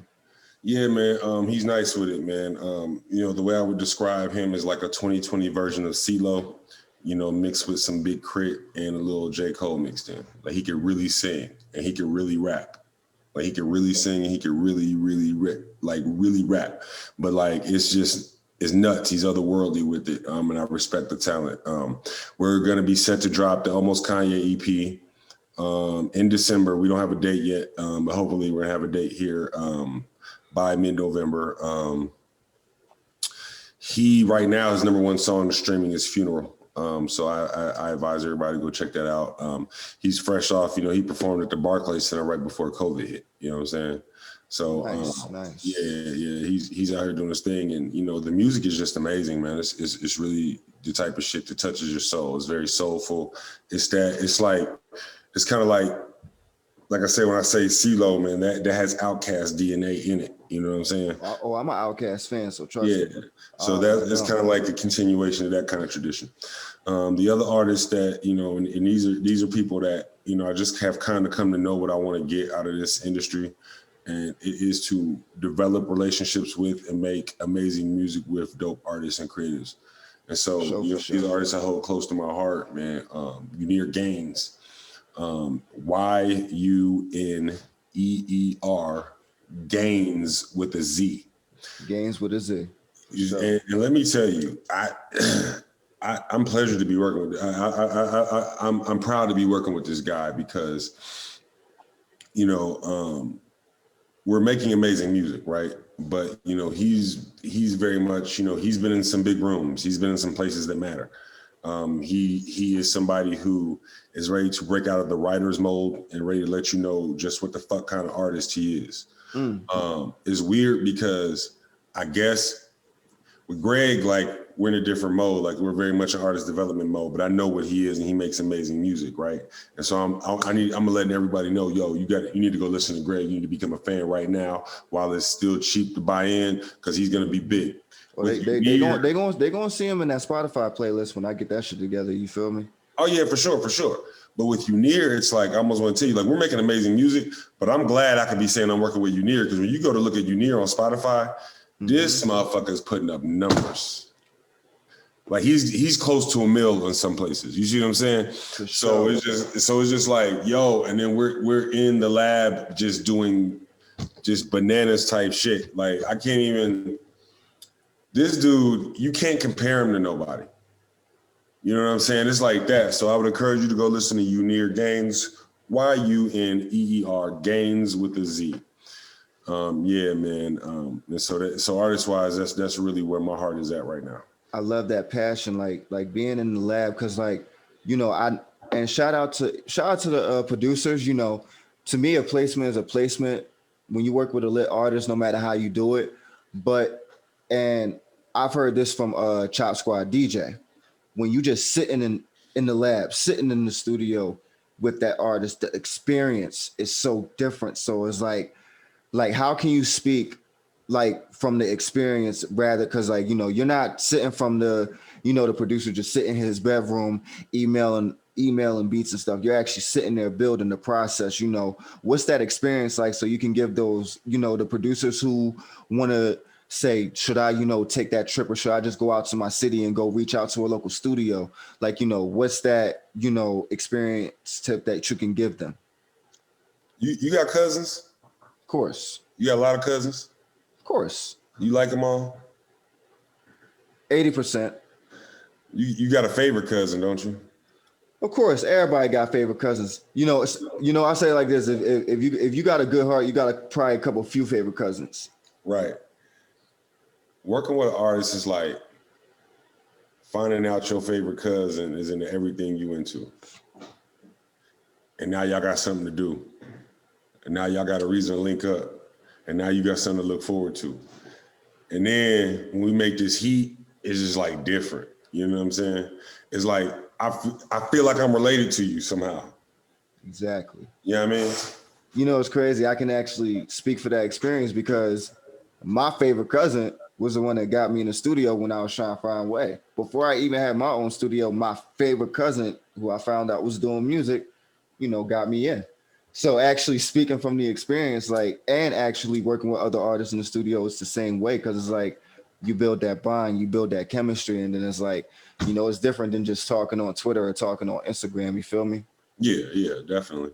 Yeah, man. He's nice with it, man. You know, the way I would describe him is like a 2020 version of CeeLo, you know, mixed with some Big Crit and a little J. Cole mixed in. Like he could really sing and he could really rap. Like he could really sing and he could really rap. But like it's nuts. He's otherworldly with it. And I respect the talent. We're gonna be set to drop the Almost Kanye EP in December. We don't have a date yet, but hopefully we're gonna have a date here by mid-November. He right now, his #1 song streaming is Funeral. So I advise everybody to go check that out. He's fresh off, you know, he performed at the Barclays Center right before COVID hit, you know what I'm saying? So nice. Yeah, he's out here doing his thing, and you know, the music is just amazing, man. It's really the type of shit that touches your soul. It's very soulful. It's kind of like I say when I say CeeLo, man, that has Outkast DNA in it. You know what I'm saying? Oh, I'm an Outkast fan, so trust me. So that's kind of like a continuation of that kind of tradition. The other artists that, you know, and these are people that, you know, I just have kind of come to know what I want to get out of this industry. And it is to develop relationships with and make amazing music with dope artists and creatives. And so these artists I hold close to my heart, man. Yuneer Gainz, Yuneer Gainz with a Z. Gainz with a Z. And let me tell you, I'm pleasured to be working with. I'm proud to be working with this guy because, you know, we're making amazing music, right? But you know, he's very much, you know, he's been in some big rooms. He's been in some places that matter. He is somebody who is ready to break out of the writer's mold and ready to let you know just what the fuck kind of artist he is. It's weird because I guess with Greg, like, we're in a different mode. Like, we're very much an artist development mode, but I know what he is and he makes amazing music, right? And so I'm letting everybody know, yo, you need to go listen to Greg. You need to become a fan right now while it's still cheap to buy in, because he's gonna be big. Well, they gonna see him in that Spotify playlist when I get that shit together. You feel me? Oh yeah, for sure. But with Yuneer, it's like, I almost want to tell you, like, we're making amazing music, but I'm glad I can be saying I'm working with Yuneer, because when you go to look at Yuneer on Spotify, this motherfucker's putting up numbers. Like, he's close to 1 million in some places. You see what I'm saying? So it's just like, yo, and then we're in the lab just doing just bananas type shit. Like, I can't even. This dude, you can't compare him to nobody. You know what I'm saying? It's like that. So I would encourage you to go listen to Yuneer Gainz, Yuneer Gainz with a Z. Yeah, man. And so artist wise, that's really where my heart is at right now. I love that passion, like being in the lab, because, like, you know, and shout out to the producers. You know, to me, a placement is a placement when you work with a lit artist, no matter how you do it. And I've heard this from Chop Squad DJ, when you just sitting in the lab, sitting in the studio with that artist, the experience is so different. So it's like how can you speak like from the experience, rather, because, like, you know, you're not sitting from the, you know, the producer just sitting in his bedroom emailing beats and stuff. You're actually sitting there building the process. You know, what's that experience like, so you can give those, you know, the producers who want to say, should I, you know, take that trip, or should I just go out to my city and go reach out to a local studio? Like, you know, what's that, you know, experience tip that you can give them? You got cousins? Of course. You got a lot of cousins? Of course. You like them all? 80%. You got a favorite cousin, don't you? Of course, everybody got favorite cousins. You know, I say it like this: if you got a good heart, you got probably a few favorite cousins. Right. Working with an artist is like finding out your favorite cousin is into everything you into, and now y'all got something to do, and now y'all got a reason to link up, and now you got something to look forward to, and then when we make this heat, it's just like different. You know what I'm saying? It's like I feel like I'm related to you somehow. Exactly. You know what I mean? You know, it's crazy. I can actually speak for that experience, because my favorite cousin was the one that got me in the studio when I was trying to find way. Before I even had my own studio, my favorite cousin, who I found out was doing music, you know, got me in. So actually speaking from the experience, like, and actually working with other artists in the studio, it's the same way, because it's like you build that bond, you build that chemistry, and then it's like, you know, it's different than just talking on Twitter or talking on Instagram. You feel me? Yeah, definitely.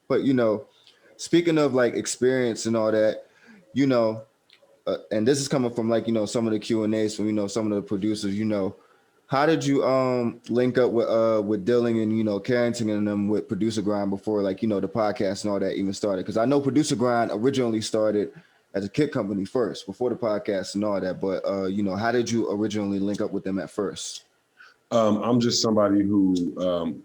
But, you know, speaking of like experience and all that, you know, and this is coming from, like, you know, some of the Q&As from, you know, some of the producers, you know, how did you link up with Dilling and, you know, Carrington and them with Producer Grind before, like, you know, the podcast and all that even started? Because I know Producer Grind originally started as a kit company first, before the podcast and all that. But, you know, how did you originally link up with them at first? I'm just somebody who,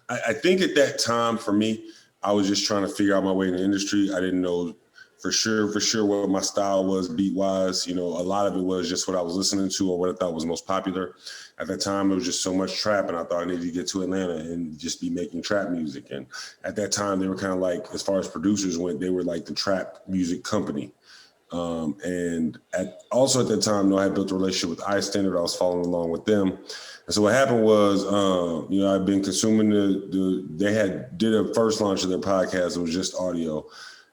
I think at that time for me, I was just trying to figure out my way in the industry. I didn't know for sure what my style was beat wise. You know, a lot of it was just what I was listening to or what I thought was most popular. At that time, it was just so much trap, and I thought I needed to get to Atlanta and just be making trap music. And at that time, they were kind of like, as far as producers went, they were like the trap music company. And also at that time, I had built a relationship with iStandard. I was following along with them. And so what happened was, I've been consuming they did a first launch of their podcast. It was just audio.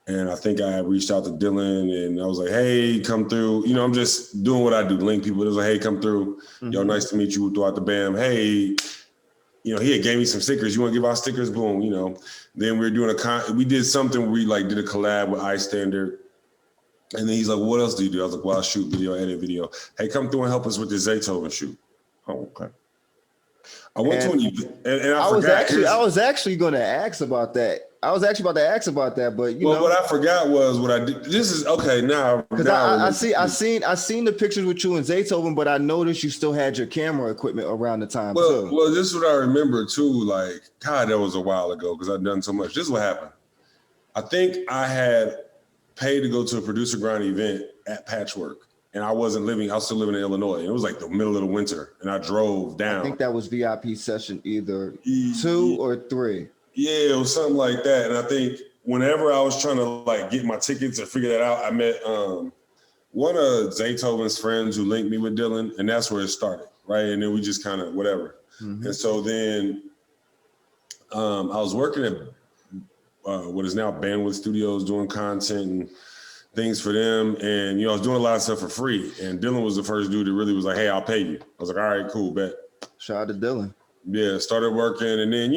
And I think I reached out to Dylan and I was like, hey, come through. I'm just doing what I do, link people. It was like, hey, come through. Mm-hmm. Yo, nice to meet you throughout the BAM. Hey, he had gave me some stickers. You want to give out stickers? Boom, Then we were doing we did something where we did a collab with iStandard. And then he's like, what else do you do? I was like, well, I shoot video, edit video. Hey, come through and help us with this Zaytoven shoot. Oh, okay. I went to an event, and I was actually going to ask about that. I was actually about to ask about that, but what I forgot was what I did. This is okay now. Because I seen the pictures with you and Zaytoven, but I noticed you still had your camera equipment around the time. Well, this is what I remember too. Like, God, that was a while ago because I'd done so much. This is what happened. I think I had paid to go to a producer grind event at Patchwork. And I was still living in Illinois. It was like the middle of the winter, and I drove down. I think that was VIP session either 2 or 3. Yeah, it was something like that. And I think whenever I was trying to get my tickets and figure that out, I met one of Zaytoven's friends who linked me with Dylan, and that's where it started, right? And then we just kind of whatever. Mm-hmm. And so then I was working at what is now Bandwidth Studios, doing content and things for them. And, I was doing a lot of stuff for free. And Dylan was the first dude that really was like, hey, I'll pay you. I was like, all right, cool, bet. Shout out to Dylan. Yeah, started working. And then,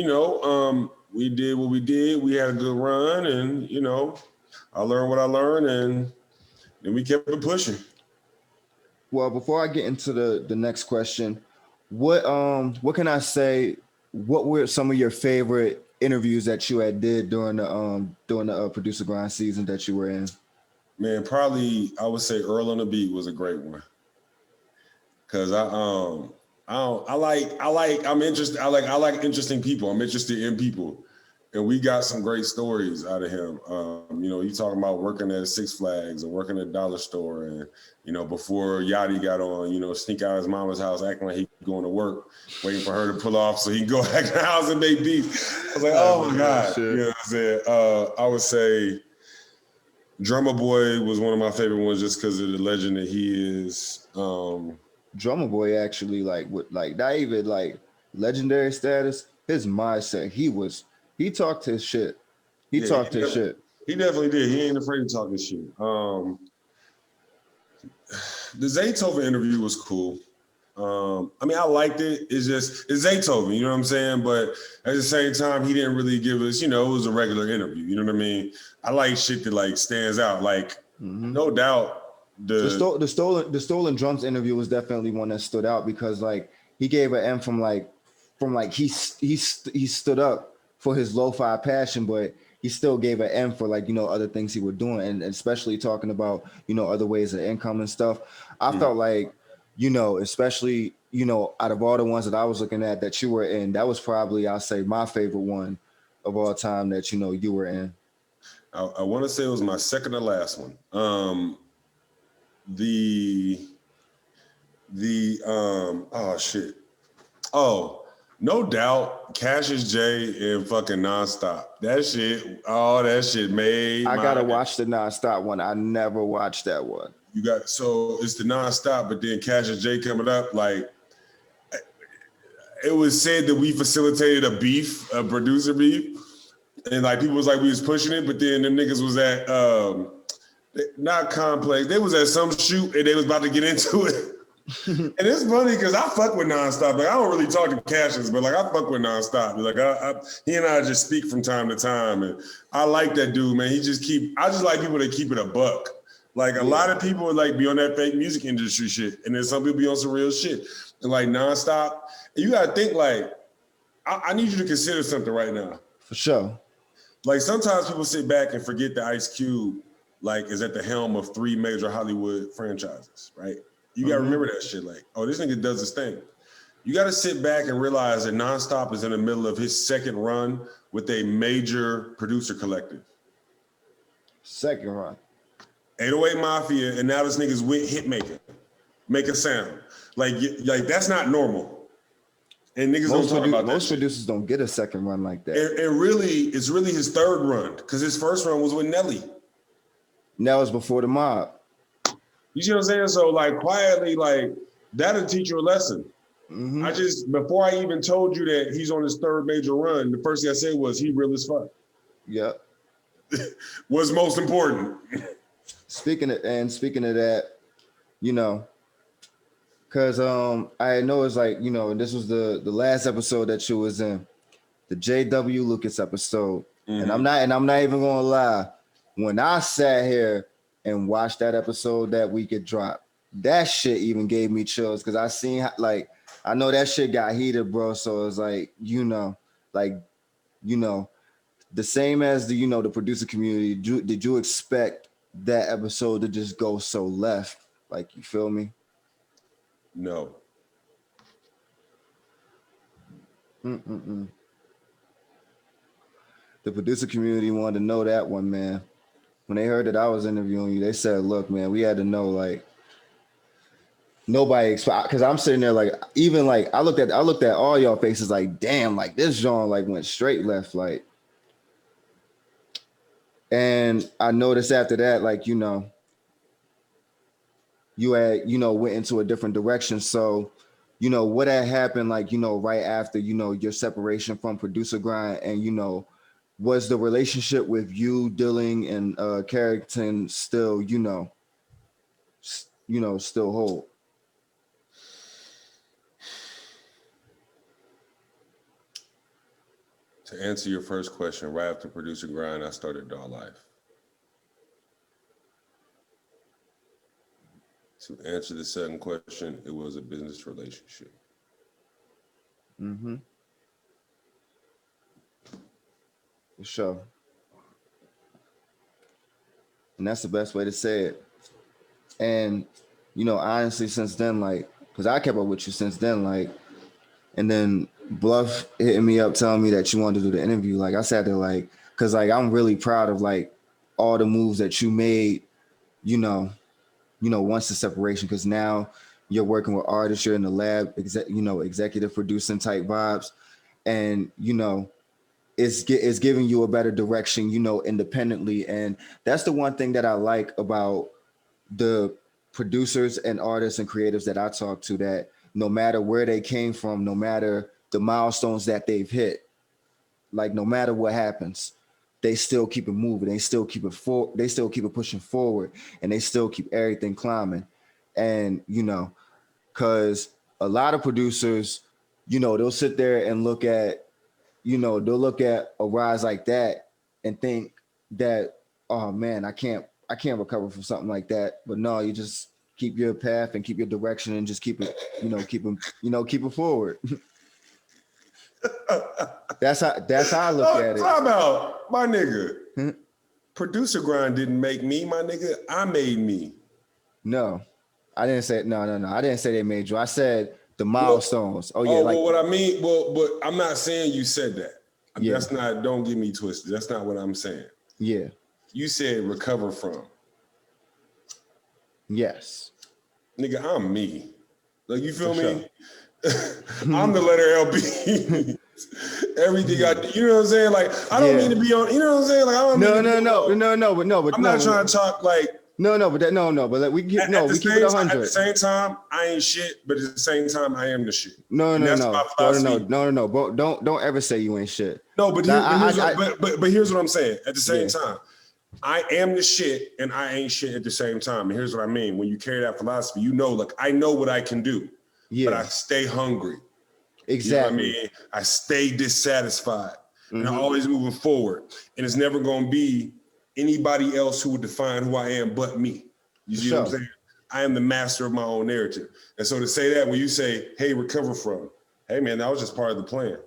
we did what we did. We had a good run. And, I learned what I learned. And then we kept it pushing. Well, before I get into the next question, what can I say? What were some of your favorite interviews that you had did during the producer grind season that you were in? Man, probably I would say Earl on the Beat was a great one. Cause I'm like interesting people. I'm interested in people. And we got some great stories out of him. You talking about working at Six Flags and working at Dollar Store and, before Yachty got on, sneak out of his mama's house, acting like he going to work, waiting for her to pull off so he can go back to the house and make beats. I was like, oh my God. You know what I'm saying? I would say Drummer Boy was one of my favorite ones just because of the legend that he is. Drummer Boy actually not even legendary status. His mindset, he talked his shit. He talked his shit. He definitely did. He ain't afraid to talk his shit. The Zaytoven interview was cool. I liked it. It's Zaytoven, you know what I'm saying? But at the same time, he didn't really give us, it was a regular interview. You know what I mean? I like shit that stands out. No doubt. The stolen drums interview was definitely one that stood out because he gave an M from he stood up for his lo-fi passion, but he still gave an M for other things he was doing, and especially talking about other ways of income and stuff. I felt especially out of all the ones that I was looking at that you were in, that was probably, I'll say, my favorite one of all time that you were in. I want to say it was my second to last one. No doubt, Cassius J and fucking Nonstop. That shit made. I gotta watch the Nonstop one. I never watched that one. So it's the Nonstop, but then Cassius J coming up, it was said that we facilitated a producer beef. And people was we was pushing it, but then them niggas was at not Complex. They was at some shoot and they was about to get into it. And it's funny because I fuck with Nonstop. I don't really talk to Cassius, but I fuck with Nonstop. He and I just speak from time to time, and I like that dude, man. I just like people that keep it a buck. A lot of people be on that fake music industry shit, and then some people be on some real shit. And Nonstop, and you gotta think I need you to consider something right now. For sure. Sometimes people sit back and forget that Ice Cube is at the helm of 3 major Hollywood franchises, right? You got to remember that shit. This nigga does this thing. You got to sit back and realize that Nonstop is in the middle of his second run with a major producer collective. Second run. 808 Mafia, and now this nigga's with Hitmaker, making sound. That's not normal. And niggas don't talk about that. Most producers don't get a second run like that. And really, it's really his third run because his first run was with Nelly. That was before the mob. You see what I'm saying? So like quietly, like that'll teach you a lesson. Mhm. I just, before I even told you that he's on his third major run, the first thing I said was he real as fuck. Yep. What's most important. Speaking of that, you know, cause I know it's like, you know, this was the last episode that you was in, the J.W. Lucas episode. Mm-hmm. And I'm not even gonna lie. When I sat here and watched that episode that week it dropped, that shit even gave me chills because I seen like I know that shit got heated, bro. So it's like, you know, the same as the, you know, the producer community. Did you expect that episode to just go so left? Like, you feel me? No. The producer community wanted to know that one, man. When they heard that I was interviewing you, they said, look, man, we had to know, like, nobody, because I'm sitting there like, even like, I looked at all y'all faces like, damn, like this John like went straight left, like. And I noticed after that, like, you know, you had, you know, went into a different direction. So, you know, what had happened, like, you know, right after, you know, your separation from Producer Grind, and, you know, was the relationship with you, Dilling, and Carrington still, you know, still hold? To answer your first question, right after Producer Grind, I started Dog Life. To answer the second question, it was a business relationship. Mm-hmm. For sure. And that's the best way to say it. And, you know, honestly, since then, like, because I kept up with you since then, like, and then Bluff hitting me up telling me that you wanted to do the interview. Like, I sat there, like, because, like, I'm really proud of, like, all the moves that you made, you know, once the separation, because now you're working with artists, you're in the lab, executive producing type vibes. And, you know, it's giving you a better direction, you know, independently. And that's the one thing that I like about the producers and artists and creatives that I talk to, that no matter where they came from, no matter the milestones that they've hit, like no matter what happens, they still keep it moving. They still keep it they still keep it pushing forward, and they still keep everything climbing. And, you know, because a lot of producers, you know, they'll sit there and look at, you know, they'll look at a rise like that and think that, oh man, I can't recover from something like that. But no, you just keep your path and keep your direction and just keep it forward. That's how I look at it. Time out, my nigga. Producer Grind didn't make me, my nigga. I made me. No, I didn't say no. I didn't say they made you. I said the milestones. Well, what I mean, but I'm not saying you said that. Yeah. That's not, don't get me twisted. That's not what I'm saying. Yeah. You said recover from. Yes. Nigga, I'm me. Like, you feel me? Sure. I'm the LetterL. Everything I do, you know what I'm saying? Like, I don't mean to be on, you know what I'm saying? Like, I don't but I'm not trying to talk like, but we keep it 100. At the same time, I ain't shit, but at the same time, I am the shit. No. Don't ever say you ain't shit. No, but here's what I'm saying. At the same time, I am the shit and I ain't shit at the same time. And here's what I mean. When you carry that philosophy, you know, like, I know what I can do, but I stay hungry. Exactly. You know what I mean? I stay dissatisfied and I'm always moving forward. And it's never going to be anybody else who would define who I am but me. You see what I'm saying? I am the master of my own narrative. And so to say that, when you say, hey, recover from, hey man, that was just part of the plan.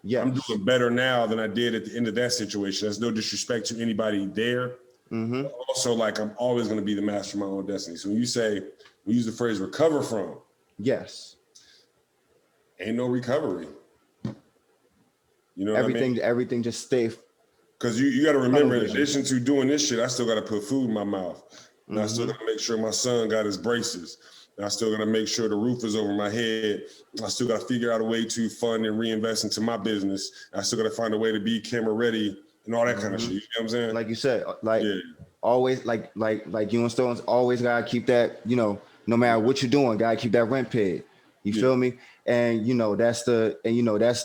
Yeah, I'm doing better now than I did at the end of that situation. That's no disrespect to anybody there. But also, like, I'm always going to be the master of my own destiny. So when you say, we use the phrase recover from. Yes. Ain't no recovery. You know what I mean? Everything just stay. Because you got to remember, in addition to doing this shit, I still got to put food in my mouth. And I still got to make sure my son got his braces. And I still got to make sure the roof is over my head. I still got to figure out a way to fund and reinvest into my business. I still got to find a way to be camera ready and all that kind of shit. You know what I'm saying? Like you said, like always like you and Stones always gotta keep that, you know, no matter what you're doing, gotta keep that rent paid. You feel me? And you know, that's the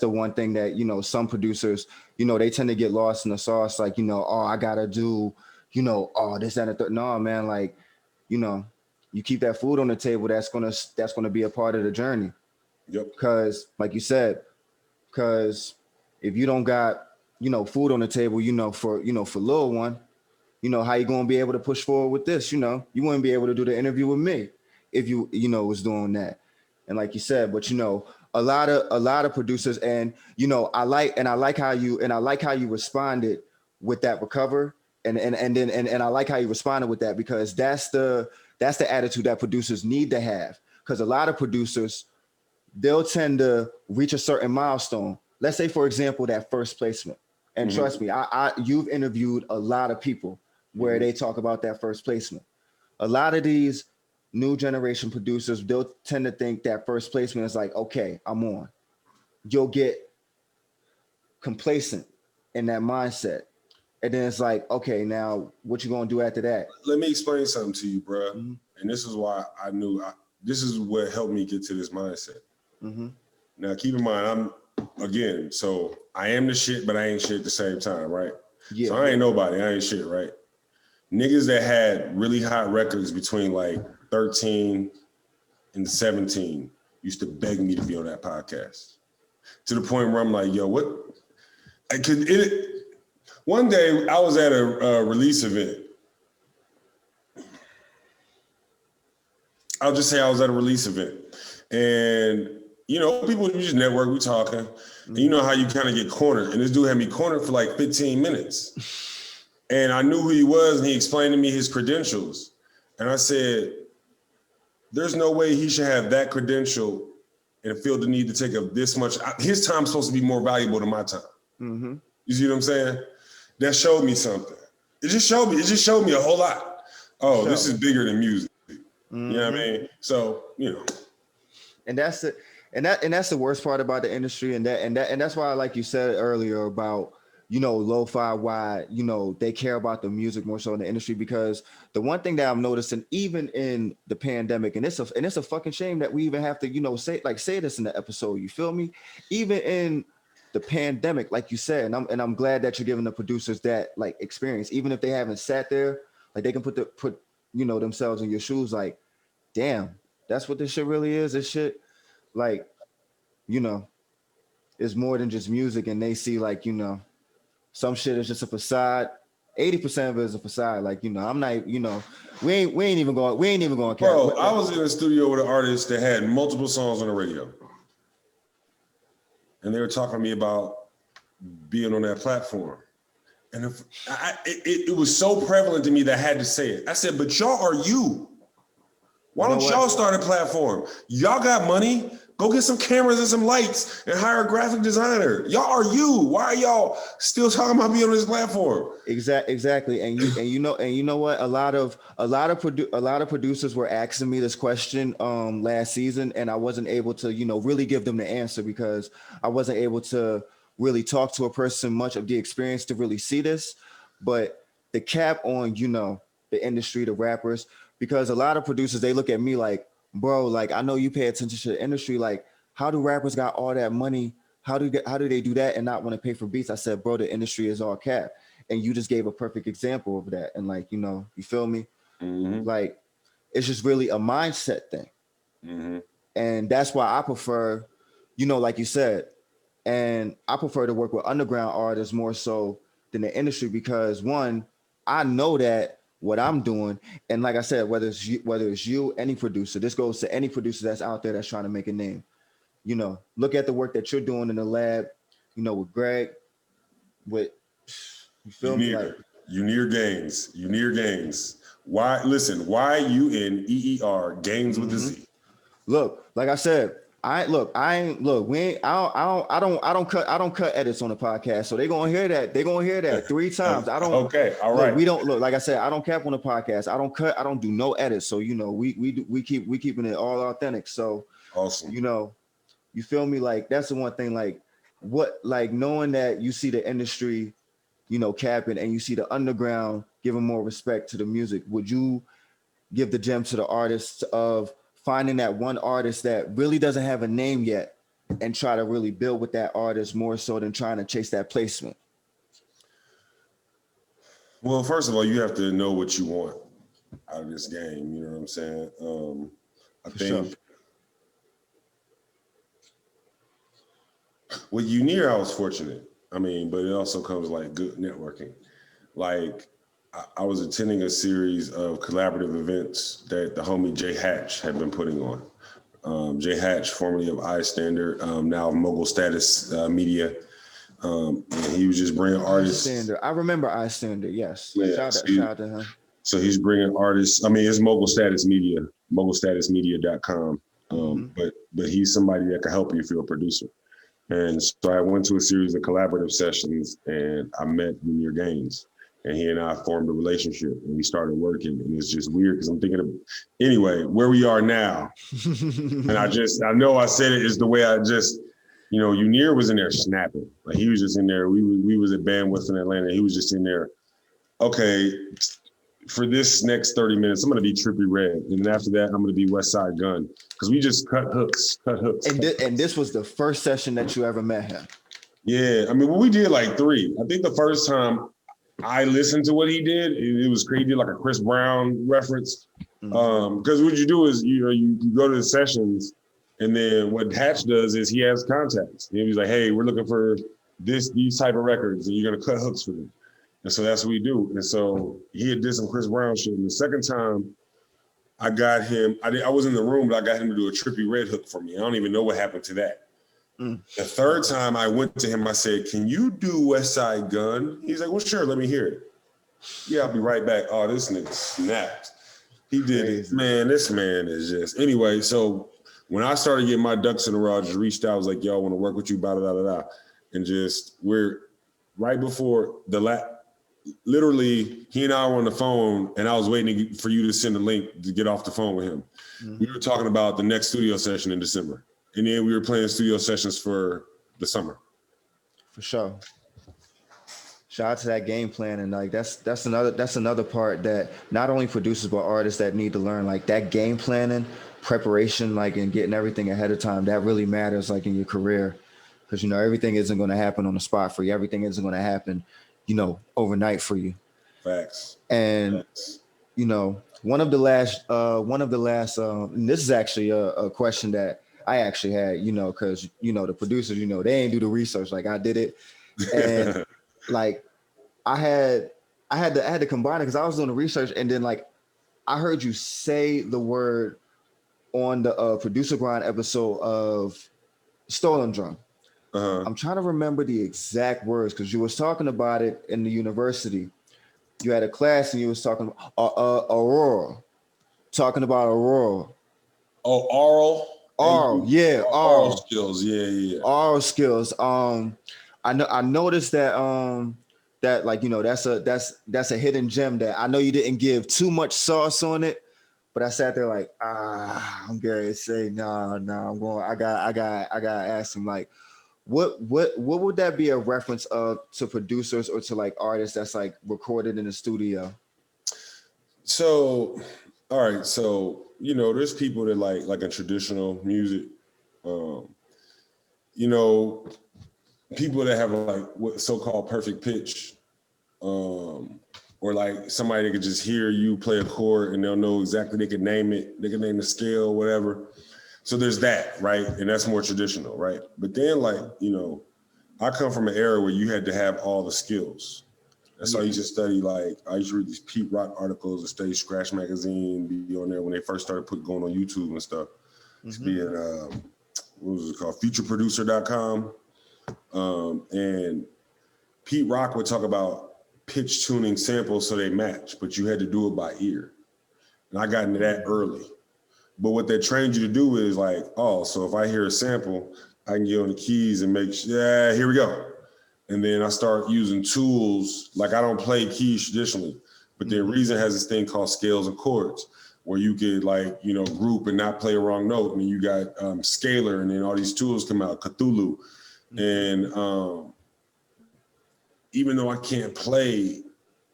one thing that, you know, some producers, you know, they tend to get lost in the sauce, like, you know, oh, I gotta do, you know, oh, this, that, and the third. No, man, like, you know, you keep that food on the table, that's gonna be a part of the journey. Yep. Because like you said, because if you don't got, you know, food on the table, you know, for little one, you know, how you gonna be able to push forward with this? You know, you wouldn't be able to do the interview with me if you know, was doing that. And like you said, but you know, a lot of producers, and you know, I like how you responded with that recover, and I like how you responded with that, because that's the attitude that producers need to have. Because a lot of producers, they'll tend to reach a certain milestone. Let's say, for example, that first placement. And trust me, you've interviewed a lot of people where they talk about that first placement. A lot of these new generation producers, they'll tend to think that first placement is like, okay, I'm on. You'll get complacent in that mindset. And then it's like, okay, now what you gonna do after that? Let me explain something to you, bro. And this is why I knew this is what helped me get to this mindset. Now, keep in mind, so I am the shit, but I ain't shit at the same time, right? Yeah. So I ain't nobody, I ain't shit, right? Niggas that had really hot records between like 13 and 17 used to beg me to be on that podcast, to the point where I'm like, yo, what? One day I was at a release event. I'll just say I was at a release event, and you know, people, we just network, we talking, and you know how you kind of get cornered. And this dude had me cornered for like 15 minutes. And I knew who he was, and he explained to me his credentials. And I said, there's no way he should have that credential and feel the need to take up this much. His time's supposed to be more valuable than my time. You see what I'm saying? That showed me something. It just showed me a whole lot. Oh, this is bigger than music. You know what I mean? So, you know. And that's it. And that's the worst part about the industry, and that's why, like you said earlier about, you know, lo-fi, why, you know, they care about the music more so in the industry, because the one thing that I'm noticing, even in the pandemic, and it's a fucking shame that we even have to, you know, say this in the episode, you feel me? Even in the pandemic, like you said, and I'm glad that you're giving the producers that like experience, even if they haven't sat there, like they can put you know, themselves in your shoes, like, damn, that's what this shit really is. This shit, like, you know, it's more than just music, and they see, like, you know, some shit is just a facade. 80% of it is a facade. Like, you know, I'm not, you know, we ain't even going. Bro, I was in a studio with an artist that had multiple songs on the radio, and they were talking to me about being on that platform. And it was so prevalent to me that I had to say it. I said, but y'all are you. Why don't y'all start a platform? Y'all got money. Go get some cameras and some lights and hire a graphic designer. Y'all are you. Why are y'all still talking about being on this platform? Exactly. And you know what? A lot of producers were asking me this question last season, and I wasn't able to, you know, really give them the answer, because I wasn't able to really talk to a person much of the experience to really see this. But the cap on, you know, the industry, the rappers, because a lot of producers, they look at me like, bro, like, I know you pay attention to the industry. Like, how do rappers got all that money? How do they do that and not want to pay for beats? I said, bro, the industry is all cap. And you just gave a perfect example of that. And like, you know, you feel me? Like, it's just really a mindset thing. And that's why I prefer, you know, like you said, and I prefer to work with underground artists more so than the industry, because one, I know that what I'm doing, and like I said, whether it's you, any producer, this goes to any producer that's out there that's trying to make a name. You know, look at the work that you're doing in the lab, you know, with Greg, with, you feel me? Like, Yuneer Gainz. Why? Listen, Yuneer Gainz with the Z. Look, like I said, I don't cut edits on the podcast, so they're gonna hear that 3 times. I don't. Okay, all right. We don't look, like I said, I don't cap on the podcast. I don't cut. I don't do no edits. So, you know, we keeping it all authentic. So awesome. You know, you feel me? Like, that's the one thing. Like, what, like, knowing that you see the industry you know, capping, and you see the underground giving more respect to the music, would you give the gem to the artists of finding that one artist that really doesn't have a name yet and try to really build with that artist more so than trying to chase that placement? Well, first of all, you have to know what you want out of this game. You know what I'm saying? I think with Yuneer, I was fortunate. I mean, but it also comes like good networking. Like I was attending a series of collaborative events that the homie J Hatch had been putting on. J Hatch, formerly of iStandard, now Mogul Status Media. And he was just bringing artists. I remember iStandard, yes. Yeah, Shout out to him. So he's bringing artists. I mean, it's Mogul Status Media, mogulstatusmedia.com. But he's somebody that can help you if you're a producer. And so I went to a series of collaborative sessions and I met Yuneer Gainz, and he and I formed a relationship and we started working. And it's just weird because I'm thinking of, anyway, where we are now. And I know I said it is the way I just, you know, Yuneer was in there snapping. Like he was just in there. We was at Bandwidth in Atlanta. He was just in there. Okay, for this next 30 minutes, I'm going to be Trippie Redd. And then after that, I'm going to be West Side Gun. Because we just cut hooks. And this was the first session that you ever met him? Yeah, I mean, well, we did like 3. I think the first time I listened to what he did, it was crazy, like a Chris Brown reference. Because what you do is, you know, you go to the sessions, and then what Hatch does is he has contacts. And he's like, hey, we're looking for these type of records, and you're going to cut hooks for them. And so that's what we do. And so he had did some Chris Brown shit. And the second time I got him, I was in the room, but I got him to do a Trippie Redd hook for me. I don't even know what happened to that. The third time I went to him, I said, can you do West Side Gun? He's like, well, sure, let me hear it. Yeah, I'll be right back. Oh, this nigga snapped. He did it. Man, this man is just, anyway, so when I started getting my ducks in a row, I just reached out, I was like, yo, I want to work with you, blah, blah, blah, blah. And just, we're right before literally, he and I were on the phone, and I was waiting for you to send a link to get off the phone with him. We were talking about the next studio session in December. And then we were playing studio sessions for the summer. For sure. Shout out to that game plan. And like that's another part that not only producers but artists that need to learn, like that game planning, preparation, like and getting everything ahead of time, that really matters like in your career. Because you know everything isn't going to happen on the spot for you. Everything isn't going to happen, you know, overnight for you. Facts. And you know, one of the last, and this is actually a question that I actually had, you know, because you know the producers, you know, they ain't do the research like I did it, and like I had to combine it because I was doing the research, and then like I heard you say the word on the producer grind episode of Stolen Drum. I'm trying to remember the exact words because you was talking about it in the university. You had a class and you was talking about Aurora. Talking about Aurora. Oh, oral, yeah, oral skills, yeah. Oral skills. I noticed that that like you know that's a hidden gem that I know you didn't give too much sauce on it, but I sat there like I'm going to say no, I gotta ask him like. What would that be a reference of to producers or to like artists that's like recorded in the studio? So, all right. So, you know, there's people that like in traditional music, you know, people that have like what so-called perfect pitch, or like somebody that could just hear you play a chord and they'll know exactly, they can name it, they can name the scale, whatever. So there's that, right? And that's more traditional, right? But then like, you know, I come from an era where you had to have all the skills. That's why I used to study, like, I used to read these Pete Rock articles and study Scratch Magazine, be on there when they first started going on YouTube and stuff. To be in, what was it called? Futureproducer.com. And Pete Rock would talk about pitch tuning samples so they match, but you had to do it by ear. And I got into that early. But what they trained you to do is like, oh, so if I hear a sample, I can get on the keys and make, yeah, here we go. And then I start using tools, like I don't play keys traditionally, but then Reason has this thing called scales and chords, where you could like, you know, group and not play a wrong note. And you got scalar, and then all these tools come out, Cthulhu. And even though I can't play,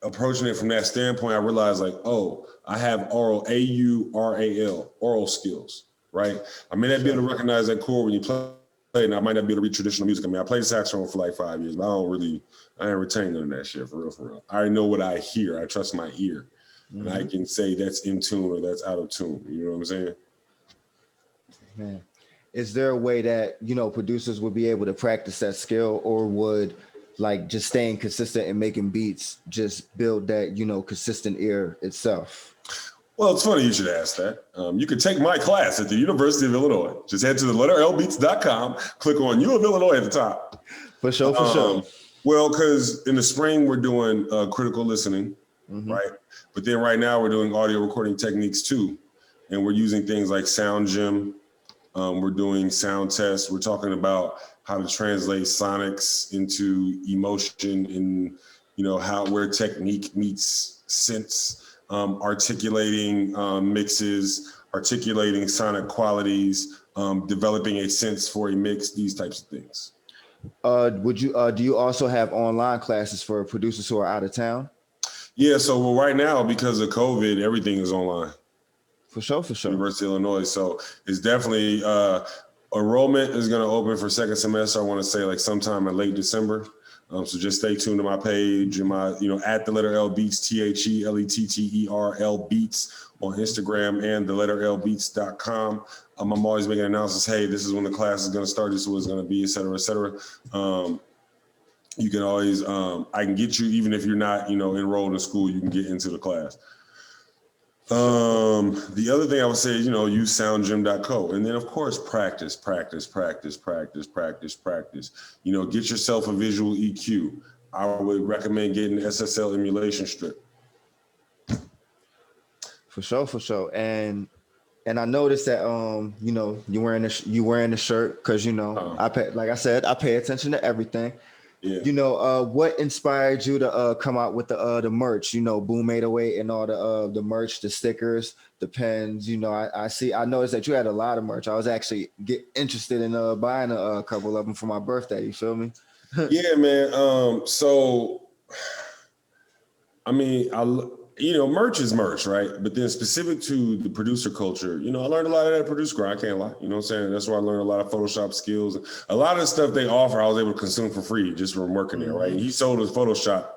approaching it from that standpoint, I realized like, oh, I have oral, A-U-R-A-L, oral skills, right? I may not be able to recognize that chord when you play, and I might not be able to read traditional music. I mean, I played saxophone for like 5 years, but I ain't retain none of that shit, for real, for real. I already know what I hear. I trust my ear. And I can say that's in tune or that's out of tune. You know what I'm saying? Man. Is there a way that, you know, producers would be able to practice that skill, or would like just staying consistent and making beats just build that, you know, consistent ear itself? Well, it's funny you should ask that. You can take my class at the University of Illinois. Just head to TheLetterLBeats.com, click on U of Illinois at the top. For sure, for sure. Well, because in the spring we're doing critical listening, right? But then right now we're doing audio recording techniques too. And we're using things like Sound Gym. We're doing sound tests. We're talking about how to translate sonics into emotion, and you know where technique meets sense, articulating mixes, articulating sonic qualities, developing a sense for a mix, these types of things. Do you also have online classes for producers who are out of town? Yeah, so right now, because of COVID, everything is online. For sure, for sure. University of Illinois. So it's definitely, enrollment is going to open for second semester. I want to say like sometime in late December. So just stay tuned to my page and my, at TheLetterL Beats, TheLetterL Beats on Instagram, and TheLetterLBeats.com. I'm always making announcements. Hey, this is when the class is going to start. This is what it's going to be, et cetera, et cetera. You can always, I can get you, even if you're not, enrolled in school, you can get into the class. The other thing I would say is, use soundgym.co. And then of course, practice. Get yourself a visual EQ. I would recommend getting the SSL emulation strip. For sure. And I noticed that, you wearing the shirt because, I pay attention to everything. Yeah. What inspired you to come out with the merch? Boom 808 and all the merch, the stickers, the pens. I noticed that you had a lot of merch. I was actually interested in buying a couple of them for my birthday. You feel me? Yeah, man. Merch is merch, right? But then specific to the producer culture, I learned a lot of that producer grind. I can't lie. You know what I'm saying? That's where I learned a lot of Photoshop skills. A lot of the stuff they offer, I was able to consume for free just from working there, right? And he sold his Photoshop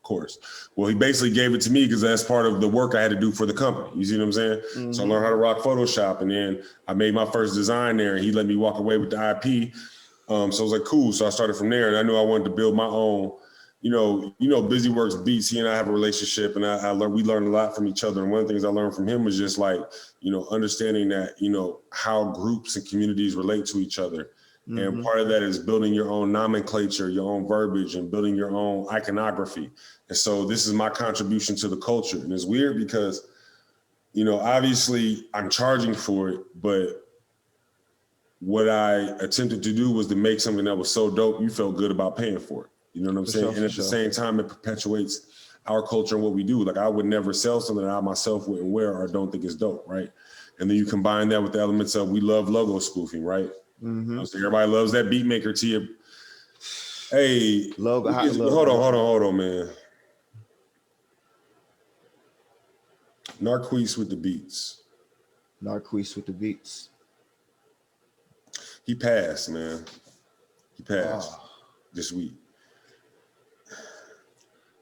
course. Well, he basically gave it to me because that's part of the work I had to do for the company. You see what I'm saying? Mm-hmm. So I learned how to rock Photoshop, and then I made my first design there, and he let me walk away with the IP. So I was like, cool. So I started from there, and I knew I wanted to build my own. Busy Works Beats, he and I have a relationship, and we learned a lot from each other. And one of the things I learned from him was just like, understanding that, how groups and communities relate to each other. Mm-hmm. And part of that is building your own nomenclature, your own verbiage, and building your own iconography. And so this is my contribution to the culture. And it's weird because, obviously I'm charging for it, but what I attempted to do was to make something that was so dope, you felt good about paying for it. You know what I'm saying? And at the same time, it perpetuates our culture and what we do. Like, I would never sell something that I myself wouldn't wear or don't think is dope, right? And then you combine that with the elements of we love logo spoofing, right? Mm-hmm. So everybody loves that beat maker tee. Hey, hold on, man. Marquis with the beats. He passed, man. This week.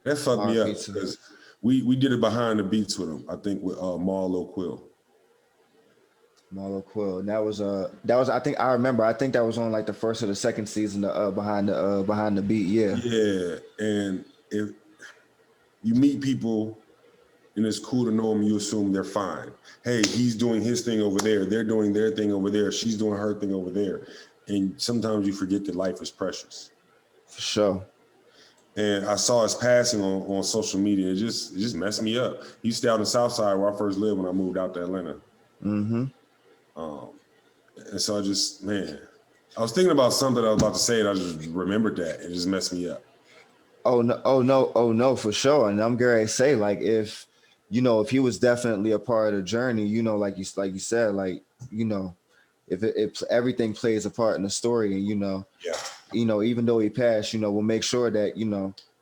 That fucked me up because we did it behind the beats with him. I think with Marlo Quill. And that was I think that was on like the first or the second season behind the beat. Yeah. And if you meet people and it's cool to know them, you assume they're fine. Hey, he's doing his thing over there, they're doing their thing over there, she's doing her thing over there. And sometimes you forget that life is precious. For sure. And I saw his passing on social media. It just messed me up. He used to stay out in the South Side where I first lived when I moved out to Atlanta. Mm-hmm. And so I was thinking about something I was about to say, and I just remembered that. It just messed me up. Oh no, for sure. And I'm going to say, like, if he was definitely a part of the journey, like you said, like, if everything plays a part in the story, and even though he passed, we'll make sure that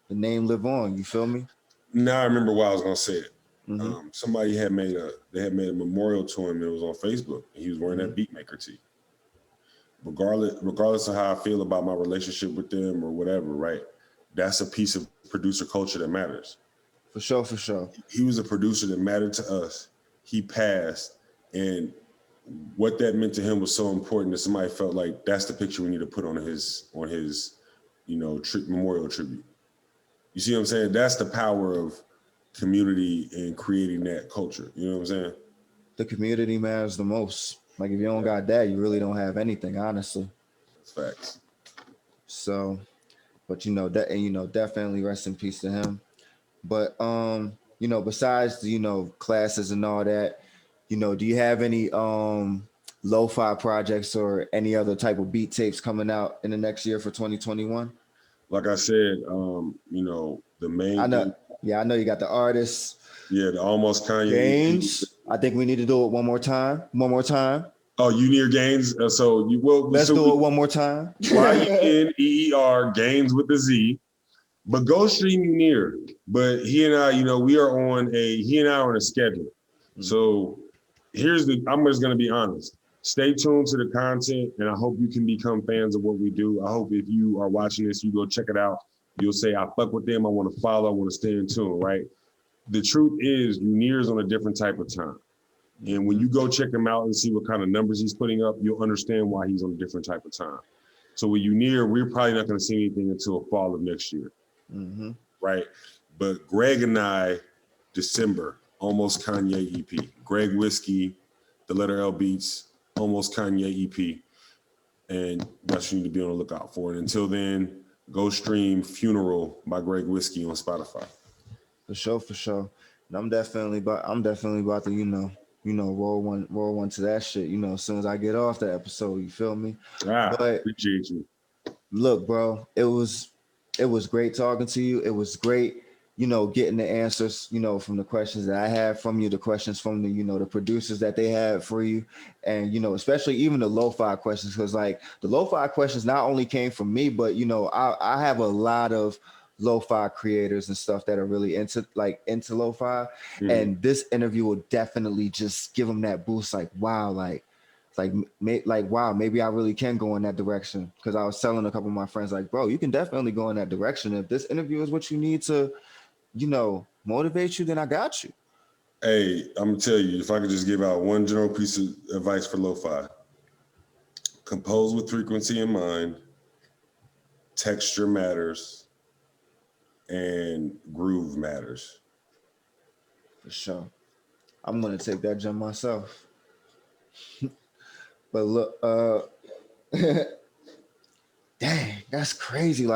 the name live on. You feel me? Now I remember why I was gonna say it. Mm-hmm. Somebody had made a memorial to him. It was on Facebook, and he was wearing that Beatmaker tee. Regardless of how I feel about my relationship with them or whatever, right? That's a piece of producer culture that matters. For sure, for sure. He was a producer that mattered to us. He passed, and what that meant to him was so important that somebody felt like that's the picture we need to put on his memorial tribute. You see what I'm saying? That's the power of community and creating that culture. You know what I'm saying? The community matters the most. Like if you don't got that, you really don't have anything, honestly. That's facts. So, but definitely rest in peace to him. But besides classes and all that, do you have any lo-fi projects or any other type of beat tapes coming out in the next year for 2021? Like I said, the main I know you got the artists. Yeah, the almost Kanye. Gainz. I think we need to do it one more time. Oh, Yuneer Gainz. Let's do it one more time. YUNEER Gainz with the Z. But go stream Yuneer. But he and I, he and I are on a schedule. Mm-hmm. So I'm just gonna be honest. Stay tuned to the content, and I hope you can become fans of what we do. I hope if you are watching this, you go check it out. You'll say, I fuck with them. I want to follow. I want to stay in tune, right? The truth is, Yuneer's on a different type of time. And when you go check him out and see what kind of numbers he's putting up, you'll understand why he's on a different type of time. So with Yuneer, we're probably not going to see anything until fall of next year, right? But Greg and I, December, Almost Kanye EP. Greg Whiskey, TheLetterLBeats, Almost Kanye EP. And that's what you need to be on the lookout for. And until then, go stream Funeral by Greg Whiskey on Spotify. For sure. And I'm definitely about to, roll one to that shit, as soon as I get off the episode, you feel me? But appreciate you. Look, bro, it was great talking to you. It was great, getting the answers, from the questions that I had from you, the questions from the, the producers that they had for you. And, especially even the lo-fi questions, because like the lo-fi questions not only came from me, but, I have a lot of lo-fi creators and stuff that are really into lo-fi. And this interview will definitely just give them that boost. Like, wow, wow, maybe I really can go in that direction. Because I was telling a couple of my friends, like, bro, you can definitely go in that direction. If this interview is what you need to, motivate you, then I got you. Hey, I'm gonna tell you, if I could just give out one general piece of advice for lo-fi: compose with frequency in mind, texture matters, and groove matters. For sure. I'm gonna take that jump myself. But look, dang, that's crazy.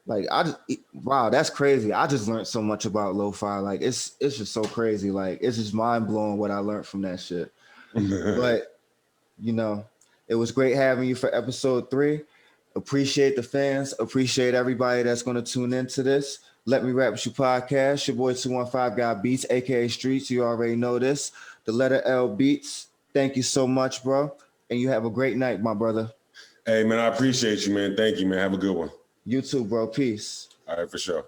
Wow, that's crazy. I just learned so much about lo-fi. Like it's just so crazy. Like it's just mind blowing what I learned from that shit. But it was great having you for episode 3. Appreciate the fans. Appreciate everybody that's going to tune into this. Let Me Rap With You podcast. Your boy 215 got beats, aka Streets. You already know this. TheLetterL Beats. Thank you so much, bro. And you have a great night, my brother. Hey, man, I appreciate you, man. Thank you, man. Have a good one. You too, bro. Peace. All right, for sure.